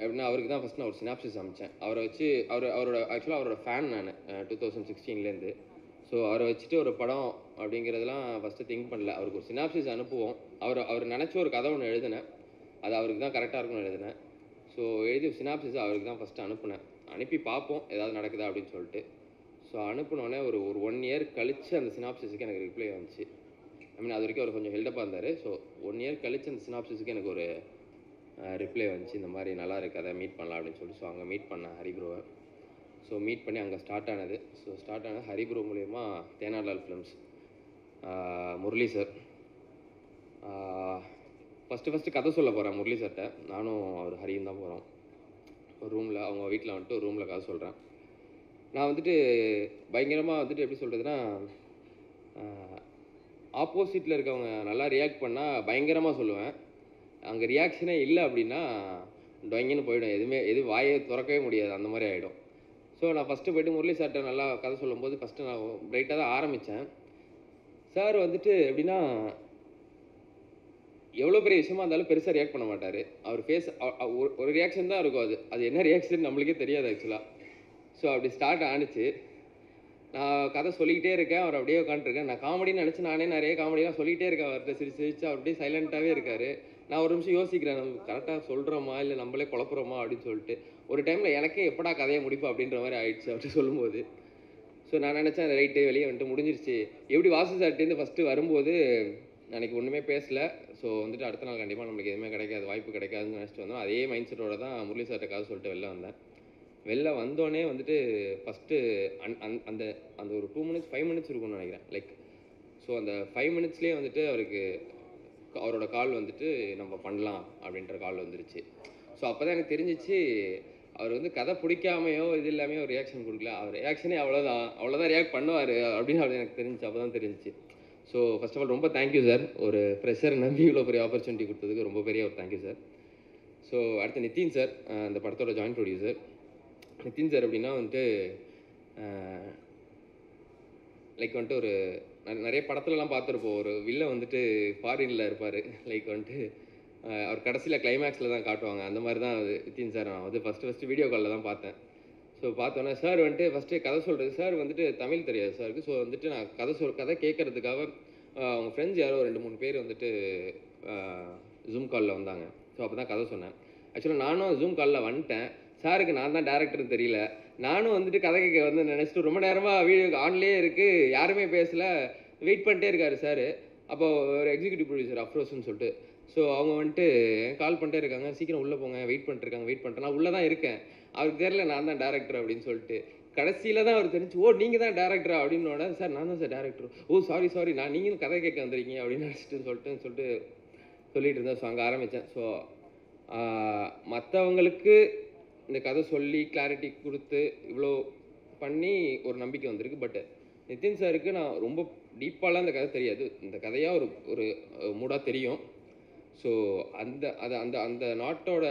எப்படின்னா, அவருக்கு தான் ஃபஸ்ட் நான் ஒரு சினாப்சிஸ் அமைச்சேன். அவரை வச்சு ஆக்சுவலாக அவரோட ஃபேன் நான் 2016லேருந்து. ஸோ அவரை வச்சுட்டு ஒரு படம் அப்படிங்கிறதுலாம் ஃபஸ்ட்டு திங்க் பண்ணல. அவருக்கு ஒரு சினாப்சிஸ் அனுப்புவோம். அவர் நினச்ச ஒரு கதை ஒன்று எழுதினேன், அது அவருக்கு தான் கரெக்டாக இருக்கும்னு எழுதினேன். ஸோ எழுதி சினாப்சிஸ் அவருக்கு தான் ஃபஸ்ட்டு அனுப்புனேன். அனுப்பி பார்ப்போம் ஏதாவது நடக்குதா அப்படின்னு சொல்லிட்டு. ஸோ அனுப்பினோடனே ஒரு 1 year கழித்து அந்த சினாப்சிஸுக்கு எனக்கு ரிப்ளை வந்துச்சு. ஐ மீன் அது வரைக்கும் அவர் கொஞ்சம் ஹெல்டப்பாக இருந்தார். ஸோ 1 year கழித்து அந்த சினாப்சிஸுக்கு எனக்கு ஒரு ரிப்ளை வந்துச்சு, இந்த மாதிரி நல்லா இருக்குது அதை மீட் பண்ணலாம் அப்படின்னு சொல்லிட்டு. ஸோ அங்கே மீட் பண்ணேன் ஹரிப்ரோவை. ஸோ மீட் பண்ணி அங்கே ஸ்டார்ட் ஆனது. ஸோ ஸ்டார்ட் ஆனது ஹரிப்ரோ மூலயமா தேனார்லால் ஃபிலிம்ஸ், முரளி சார். ஃபஸ்ட்டு கதை சொல்ல போகிறேன் முரளி சார்கிட்ட. நானும் அவர் ஹரியும் தான் போகிறோம். ஒரு ரூமில், அவங்க வீட்டில் வந்துட்டு ஒரு ரூமில் கதை சொல்கிறேன். நான் வந்துட்டு பயங்கரமாக வந்துட்டு எப்படி சொல்கிறதுனா, ஆப்போசிட்டில் இருக்கவங்க நல்லா ரியாக்ட் பண்ணால் பயங்கரமாக சொல்லுவேன். அங்கே ரியாக்ஷனே இல்லை அப்படின்னா டொங்கின்னு போயிடும், எது வாயை திறக்கவே முடியாது, அந்த மாதிரி ஆகிடும். ஸோ நான் ஃபஸ்ட்டு போய்ட்டு முரளி சார்கிட்ட நல்லா கதை சொல்லும்போது ஃபஸ்ட்டு நான் பிரைட்டாக தான் ஆரம்பித்தேன். சார் வந்துட்டு எப்படின்னா, எவ்வளோ பெரிய விஷயமா இருந்தாலும் பெருசாக ரியாக்ட் பண்ண மாட்டார். அவர் ஃபேஸ் ஒரு ரியாக்ஷன் தான் இருக்கும், அது என்ன ரியாக்ஷன் நம்மளுக்கே தெரியாது ஆக்சுவலாக. ஸோ அப்படி ஸ்டார்ட் ஆனிச்சு. நான் கதை சொல்லிக்கிட்டே இருக்கேன், அவர் அப்படியே உட்காந்துருக்கேன். நான் காமெடின்னு நினச்சி நானே நிறைய காமெடிலாம் சொல்லிகிட்டே இருக்கேன் அவர்கிட்ட, சிரிச்சு அவர் அப்படியே சைலண்ட்டாகவே இருக்கார். நான் ஒரு நிமிஷம் யோசிக்கிறேன், நம்ம கரெக்டாக சொல்கிறோமா இல்லை நம்மளே குழப்புறோமா அப்படின்னு சொல்லிட்டு. ஒரு டைமில் எனக்கே எப்படா கதையை முடிப்போம் அப்படின்ற மாதிரி ஆயிடுச்சு அப்படி சொல்லும்போது. ஸோ நான் நினச்சேன் ரைட்டு வெளியே வந்துட்டு முடிஞ்சிருச்சு. எப்படி வாசு சார்ட்டேருந்து ஃபஸ்ட்டு வரும்போது அன்றைக்கி ஒன்றுமே பேசலை. ஸோ வந்துட்டு அடுத்த நாள் கண்டிப்பாக நம்மளுக்கு எதுவுமே கிடைக்காது, வாய்ப்பு கிடைக்காதுன்னு நினச்சிட்டு வந்தோம். அதே மைண்ட் செட்டோட தான் முரளி சார்ட்ட கதை சொல்லிட்டு வெளில வந்தேன். வெளில வந்தோடனே வந்துட்டு ஃபஸ்ட்டு அந்த அந்த ஒரு 2 மினிட்ஸ் 5 மினிட்ஸ் இருக்கும்னு நினைக்கிறேன். லைக் ஸோ அந்த 5 மினிட்ஸ்லேயே வந்துட்டு அவரோட கால் வந்துட்டு நம்ம பண்ணலாம் அப்படின்ற கால் வந்துருச்சு. ஸோ அப்போ தான் எனக்கு தெரிஞ்சிச்சு, அவர் வந்து கதை பிடிக்காமையோ இது இல்லாமையோ ஒரு ரியாக்ஷன் கொடுக்கல, அவர் ரியாக்ஷனே அவ்வளோதான் ரியாக்ட் பண்ணுவார் அப்படின்னு அப்படி எனக்கு தெரிஞ்சிச்சு. அப்போ தான் தெரிஞ்சிச்சு. ஸோ ஃபர்ஸ்ட் ஆஃப் ஆல் ரொம்ப தேங்க்யூ சார், ஒரு ஃப்ரெஷர் நம்பி இவ்வளோ பெரிய ஆப்பர்ச்சுனிட்டி கொடுத்ததுக்கு ரொம்ப பெரிய ஒரு தேங்க்யூ சார். ஸோ அடுத்து நிதின் சார், அந்த படத்தோட ஜாயின்ட் ப்ரொடியூசர். நிதின் சார் அப்படின்னா வந்துட்டு லைக் வந்துட்டு ஒரு நிறைய படத்துலலாம் பார்த்துருப்போம், ஒரு வில்ல வந்துட்டு ஃபாரினில் இருப்பார். லைக் வந்துட்டு அவர் கடைசியில் கிளைமேக்ஸில் தான் காட்டுவாங்க, அந்த மாதிரி தான் அது நிதின் சார். நான் வந்து ஃபஸ்ட்டு வீடியோ காலில் தான் பார்த்தேன். ஸோ பார்த்தோன்னே சார் வந்துட்டு ஃபஸ்ட்டு கதை சொல்கிறது, சார் வந்துட்டு தமிழ் தெரியாது சாருக்கு. ஸோ வந்துட்டு நான் கதை கேட்குறதுக்காக அவங்க ஃப்ரெண்ட்ஸ் யாரோ 2-3 பேர் வந்துட்டு ஜூம் காலில் வந்தாங்க. ஸோ அப்போ தான் கதை சொன்னேன். ஆக்சுவலாக நானும் ஜூம் காலில் வந்துட்டேன். சாருக்கு நான் தான் டேரக்டர்னு தெரியல. நானும் வந்துட்டு கதை கேட்க வந்து நினச்சிட்டு ரொம்ப நேரமாக வீடியோ ஆன்லேயே இருக்குது, யாருமே பேசலை, வெயிட் பண்ணிட்டே இருக்காரு சார். அப்போ ஒரு எக்ஸிக்யூட்டிவ் ப்ரொடியூசர் அஃப்ரோஸ்ன்னு சொல்லிட்டு, ஸோ அவங்க வந்துட்டு கால் பண்ணிட்டே இருக்காங்க, சீக்கிரம் உள்ளே போங்க, வெயிட் பண்ணிட்டு நான் உள்ளே தான் இருக்கேன், அவருக்கு தெரியல நான் தான் டேரக்டர் அப்படின்னு சொல்லிட்டு. கடைசியில் தான் அவர் தெரிஞ்சு, ஓ நீங்கள் தான் டேரக்டரா அப்படின்னோட, சார் நான் தான் சார் டேரக்டர். ஓ சாரி நான் நீங்களும் கதை கேட்க வந்துருக்கீங்க அப்படின்னு நினச்சிட்டு சொல்லிட்டு இருந்தேன். ஸோ அங்கே ஆரம்பித்தேன். ஸோ மற்றவங்களுக்கு இந்த கதை சொல்லி கிளாரிட்டி கொடுத்து இவ்வளோ பண்ணி ஒரு நம்பிக்கை வந்திருக்கு. பட் நிதின் சாருக்கு நான் ரொம்ப டீப்பாலாம் இந்த கதை தெரியாது, இந்த கதையாக ஒரு மூடாக தெரியும். ஸோ அந்த நாட்டோட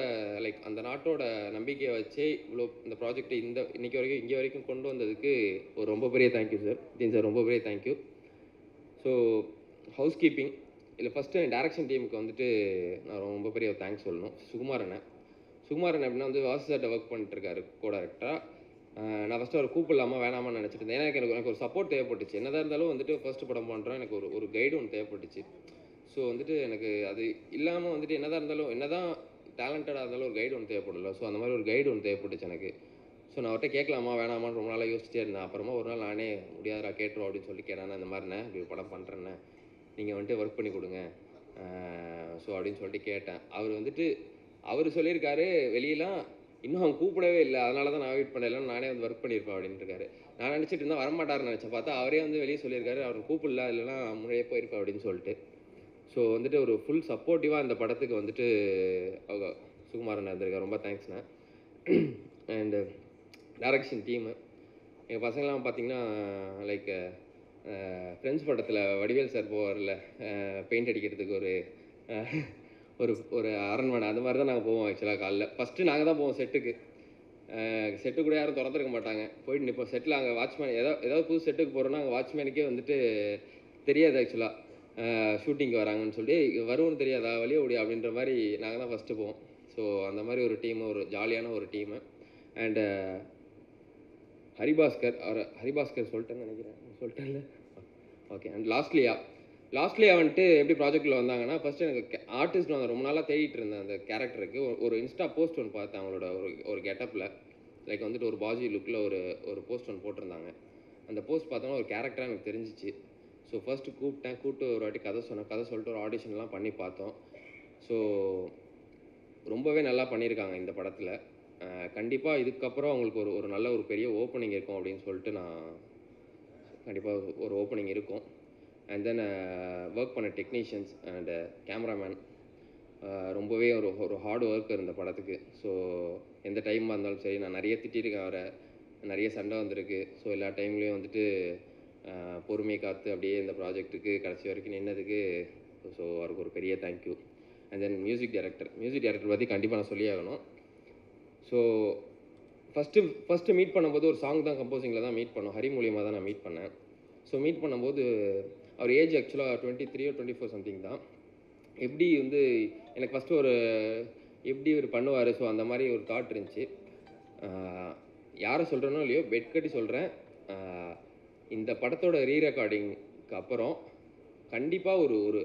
அந்த நாட்டோட நம்பிக்கையை வச்சே இவ்வளோ இந்த ப்ராஜெக்டை இங்கே வரைக்கும் கொண்டு வந்ததுக்கு ஒரு ரொம்ப பெரிய தேங்க்யூ சார். நிதின் சார் ரொம்ப பெரிய தேங்க்யூ. ஸோ ஹவுஸ் கீப்பிங் இல்லை ஃபஸ்ட்டு டேரக்ஷன் டீமுக்கு வந்துட்டு நான் ரொம்ப பெரிய தேங்க்ஸ் சொல்லணும். சுகுமார் அண்ணன் அப்படின்னா வந்து வாசு சார்ட்ட ஒர்க் பண்ணிட்டுருக்காரு கோ டேரக்டராக. நான் ஃபஸ்ட்டு அவர் கூப்பிடலாமா வேணாமான்னு நினச்சிட்டு இருந்தேன். ஏன்னா எனக்கு ஒரு சப்போர்ட் தேவைப்பட்டுச்சு. என்னதான் இருந்தாலும் வந்துட்டு ஃபஸ்ட்டு படம் பண்ணுறோம், எனக்கு ஒரு கைடு ஒன்று தேவைப்பட்டுச்சு. ஸோ வந்துட்டு எனக்கு அது இல்லாமல் வந்துட்டு என்னதான் இருந்தாலும், என்னதான் டேலண்டடாக இருந்தாலும் ஒரு கைடு ஒன்று தேவைப்படல. ஸோ அந்த மாதிரி ஒரு கைடு ஒன்று தேவைப்பட்டுச்சு எனக்கு. ஸோ நான் அவர்கிட்ட கேட்கலாமா வேணாமான்னு ரொம்ப நாளாக யோசிச்சிட்டே இருந்தேன். அப்புறமா ஒரு நாள் நானே முடியாதா கேட்டுரும் அப்படின்னு சொல்லி கேட்டேன். இந்த மாதிரிண்ணே இப்படி படம் பண்ணுறேண்ணே, நீங்கள் வந்துட்டு ஒர்க் பண்ணி கொடுங்க ஸோ அப்படின்னு சொல்லிட்டு கேட்டேன். அவர் சொல்லியிருக்காரு வெளியெல்லாம் இன்னும் அவங்க கூப்பிடவே இல்லை, அதனால தான் நான் வெயிட் பண்ணலாம், நானே வந்து ஒர்க் பண்ணியிருப்பேன் அப்படின்ட்டு இருக்காரு. நான் நினச்சிட்டு இருந்தால் வரமாட்டாருன்னு நினச்சேன். பார்த்தா அவரே வந்து வெளியே சொல்லியிருக்காரு, அவர் கூப்பிடல, இல்லைனா முன்னாடியே போயிருப்பேன் அப்படின்னு சொல்லிட்டு. ஸோ வந்துட்டு ஒரு ஃபுல் சப்போர்ட்டிவாக இந்த படத்துக்கு வந்துட்டு அவங்க சுகுமாரன் இருந்திருக்காரு. ரொம்ப தேங்க்ஸ்ண்ணே. அண்டு டைரக்ஷன் டீமு எங்கள் பசங்களாம் பார்த்தீங்கன்னா லைக் ஃப்ரெண்ட்ஸ் படத்தில் வடிவேல் சார் போவார்ல பெயிண்ட் அடிக்கிறதுக்கு ஒரு அரண்மனை, அது மாதிரி தான் நாங்கள் போவோம். ஆக்சுவலாக காலைல ஃபஸ்ட்டு நாங்கள் தான் போவோம் செட்டு கூட யாரும் திறந்துருக்க மாட்டாங்க. போயிட்டு நிற்போம் செட்டில். அங்கே வாட்ச்மேன் ஏதாவது புது செட்டுக்கு போகிறோன்னா அங்கே வாட்ச்மேனுக்கே வந்துட்டு தெரியாது ஆக்சுவலாக ஷூட்டிங்க்கு வராங்கன்னு சொல்லி, வருவோன்னு தெரியாதா வழியே ஓடி அப்படின்ற மாதிரி நாங்கள் தான் ஃபஸ்ட்டு போவோம். ஸோ அந்த மாதிரி ஒரு டீமு, ஒரு ஜாலியான ஒரு டீமு. அண்டு ஹரிபாஸ்கர் சொல்லிட்டேன்னு நினைக்கிறேன், சொல்லிட்டேன்ல. ஓகே. அண்ட் லாஸ்ட்லியா வந்துட்டு எப்படி ப்ராஜெக்டில் வந்தாங்கன்னா, ஃபஸ்ட்டு எனக்கு ஆர்டிஸ்ட் நான் ரொம்ப நாளாக தேடிட்டு இருந்தேன் அந்த கேரக்டருக்கு. ஒரு இன்ஸ்டா போஸ்ட் ஒன்று பார்த்தேன் அவங்களோட ஒரு கெட்டப்பில், லைக் வந்துட்டு ஒரு பாஜி லுக்கில் ஒரு போஸ்ட் ஒன்று போட்டிருந்தாங்க. அந்த போஸ்ட் பார்த்தோன்னா ஒரு கேரக்டராக எனக்கு தெரிஞ்சிச்சு. ஸோ ஃபஸ்ட்டு கூப்பிட்டு ஒரு வாட்டி கதை சொல்லிட்டு ஒரு ஆடிஷன்லாம் பண்ணி பார்த்தோம். ஸோ ரொம்பவே நல்லா பண்ணியிருக்காங்க இந்த படத்தில். கண்டிப்பாக இதுக்கப்புறம் அவங்களுக்கு ஒரு நல்ல ஒரு பெரிய ஓப்பனிங் இருக்கும் அப்படின்னு சொல்லிட்டு நான் கண்டிப்பாக ஒரு ஓப்பனிங் இருக்கும். அண்ட் தென் ஒர்க் பண்ண டெக்னீஷியன்ஸ் அண்ட் கேமராமேன் ரொம்பவே ஒரு ஹார்ட் ஒர்க் இந்த படத்துக்கு. ஸோ எந்த டைமாக இருந்தாலும் சரி, நான் நிறைய திட்டிருக்கேன் அவரை, நிறைய சண்டை வந்திருக்கு. ஸோ எல்லா டைம்லேயும் வந்துட்டு பொறுமையை காத்து அப்படியே இந்த ப்ராஜெக்ட்டுக்கு கடைசி வரைக்கும் நின்னதுக்கு ஸோ அவருக்கு ஒரு பெரிய thank you. And then music director பற்றி கண்டிப்பாக நான் சொல்லி ஆகணும். ஸோ ஃபஸ்ட்டு மீட் பண்ணும்போது ஒரு சாங் தான் கம்போசிங்கில் தான் மீட் பண்ணோம். ஹரி மூலியமாக தான் நான் மீட் பண்ணேன். ஸோ மீட் பண்ணும்போது அவர் ஏஜ் ஆக்சுவலாக 23 or 24 சம்திங் தான். எப்படி வந்து எனக்கு ஃபஸ்ட்டு ஒரு எப்படி இவர் பண்ணுவார், ஸோ அந்த மாதிரி ஒரு தாட் இருந்துச்சு. யாரை சொல்கிறேனோ இல்லையோ பெட் கட்டி சொல்கிறேன், இந்த படத்தோட ரீரெக்கார்டிங்க்கு அப்புறம் கண்டிப்பாக ஒரு ஒரு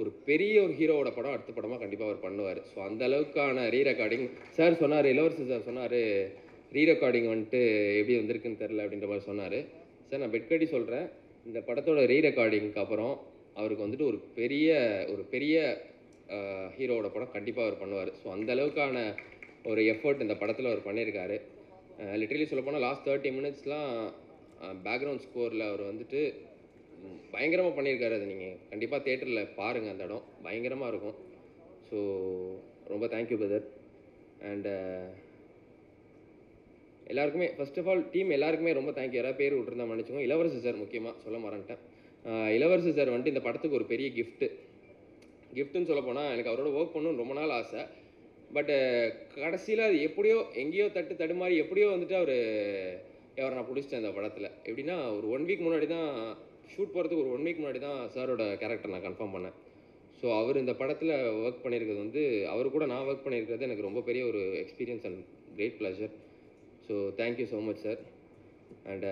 ஒரு பெரிய ஒரு ஹீரோவோட படம் அடுத்த படமாக கண்டிப்பாக அவர் பண்ணுவார். ஸோ அந்த அளவுக்கான ரீரெக்கார்டிங் சார் சொன்னார், இளவரசர் சார் சொன்னார், ரீரெக்கார்டிங் வந்துட்டு எப்படி வந்திருக்குன்னு தெரில அப்படின்ற மாதிரி சொன்னார். சார் நான் பெட் கட்டி சொல்கிறேன், இந்த படத்தோட ரீரெக்கார்டிங்க்கு அப்புறம் அவருக்கு வந்துட்டு ஒரு பெரிய ஹீரோவோட படம் கண்டிப்பாக அவர் பண்ணுவார். ஸோ அந்த அளவுக்கான ஒரு எஃபர்ட் இந்த படத்தில் அவர் பண்ணியிருக்காரு. லிட்டரலி சொல்லப்போனால் லாஸ்ட் 30 மினிட்ஸ்லாம் பேக்ரவுண்ட் ஸ்கோரில் அவர் வந்துட்டு பயங்கரமாக பண்ணியிருக்காரு. அது நீங்கள் கண்டிப்பாக தேட்டரில் பாருங்கள், அந்த இடம் பயங்கரமாக இருக்கும். ஸோ ரொம்ப தேங்க்யூ பிரதர். அண்டு எல்லாருக்குமே ஃபர்ஸ்ட் ஆஃப் ஆல் டீம் எல்லாருக்குமே ரொம்ப தேங்க்யூ. யாராவது பேர் விட்டுருந்தா மன்னிச்சுக்கோங்க. இளவரசர் சார் முக்கியமாக சொல்ல மறந்துட்டேன். இளவரசர் சார் வந்துட்டு இந்த படத்துக்கு ஒரு பெரிய கிஃப்ட்டுன்னு சொல்ல போனால் எனக்கு அவரோட ஒர்க் பண்ணணும்னு ரொம்ப நாள் ஆசை. பட்டு கடைசியில் அது எப்படியோ எங்கேயோ தடுமாறி எப்படியோ வந்துட்டு அவரை நான் பிடிச்சிட்டேன் இந்த படத்தில். எப்படின்னா ஒரு 1 வீக் முன்னாடி தான் ஷூட் போகிறதுக்கு ஒரு 1 வீக் முன்னாடி தான் சாரோட கேரக்டர் நான் கன்ஃபார்ம் பண்ணேன். ஸோ அவர் இந்த படத்தில் ஒர்க் பண்ணியிருக்கிறது வந்து அவர் கூட நான் ஒர்க் பண்ணியிருக்கிறது எனக்கு ரொம்ப பெரிய ஒரு experience and great pleasure. So thank you so much sir. And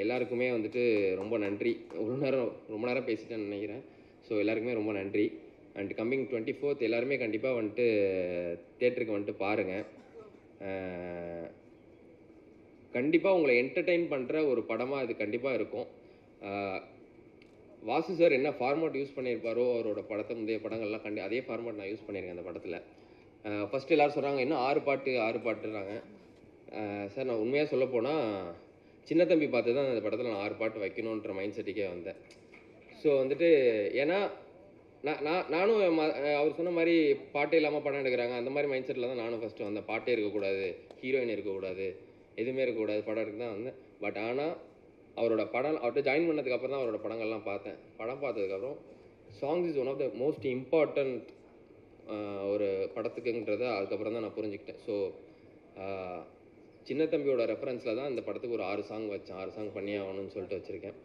எல்லாருக்குமே வந்துட்டு ரொம்ப நன்றி. ரொம்ப நேரம் பேசிட்டேன்னு நினைக்கிறேன். ஸோ எல்லாருக்குமே ரொம்ப நன்றி. அண்ட் கம்மிங் 24th எல்லாருமே கண்டிப்பாக வந்துட்டு தேட்டருக்கு வந்துட்டு பாருங்கள். கண்டிப்பாக உங்களை என்டர்டெயின் பண்ணுற ஒரு படமாக இது கண்டிப்பாக இருக்கும். வாசு சார் என்ன ஃபார்மேட் யூஸ் பண்ணியிருப்பாரோ அவரோட முந்தைய படங்கள்லாம் அதே ஃபார்மேட் நான் யூஸ் பண்ணியிருக்கேன் அந்த படத்தில். ஃபஸ்ட்டு எல்லோரும் சொல்கிறாங்க இன்னும் 6 பாட்டுறாங்க. சார் நான் உண்மையாக சொல்ல போனால் சின்ன தம்பி பார்த்து தான் அந்த படத்தில் நான் 6 பாட்டு வைக்கணுன்ற மைண்ட் செட்டுக்கே வந்தேன். ஸோ வந்துட்டு ஏன்னா நானும் அவர் சொன்ன மாதிரி பாட்டே இல்லாமல் படம் எடுக்கிறாங்க அந்த மாதிரி மைண்ட் செட்டில் தான் நானும் ஃபஸ்ட்டு வந்தேன். பாட்டே இருக்கக்கூடாது, ஹீரோயின் இருக்கக்கூடாது, எதுவுமே இருக்கக்கூடாது, படம் எடுக்க தான் வந்தேன். பட் ஆனால் அவர்கிட்ட ஜாயின் பண்ணதுக்கப்புறம் தான் அவரோட படங்கள்லாம் பார்த்தேன். படம் பார்த்ததுக்கப்புறம் songs is one of the most important ஒரு படத்துக்குன்றதை அதுக்கப்புறம் தான் நான் புரிஞ்சுக்கிட்டேன். ஸோ சின்ன தம்பியோட ரெஃபரன்ஸில் தான் இந்த படத்துக்கு ஒரு 6 சாங் வச்சேன். 6 சாங் பண்ணி ஆகணும்னு சொல்லிட்டு வச்சுருக்கேன்.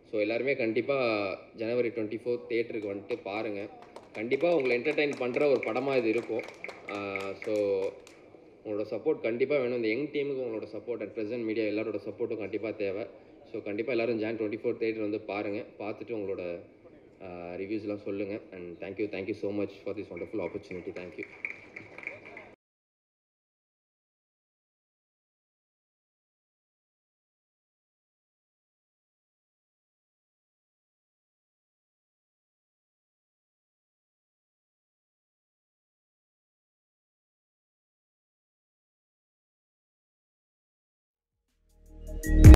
ஸோ எல்லாருமே கண்டிப்பாக ஜனவரி 24th தேட்டருக்கு வந்துட்டு பாருங்கள். கண்டிப்பாக உங்களை என்டர்டெயின் பண்ணுற ஒரு படமாக இது இருக்கும். ஸோ உங்களோட சப்போர்ட் கண்டிப்பாக வேணும். இந்த யங் டீமுக்கு உங்களோட சப்போர்ட் அண்ட் ப்ரெசென்ட் மீடியா எல்லாரோட சப்போர்ட்டும் கண்டிப்பாக தேவை. ஸோ கண்டிப்பாக எல்லோரும் Jan 24th தேட்டர் வந்து பாருங்கள். பார்த்துட்டு உங்களோட ரிவ்யூஸ்லாம் சொல்லுங்கள். And thank you so much for this wonderful opportunity. Thank you.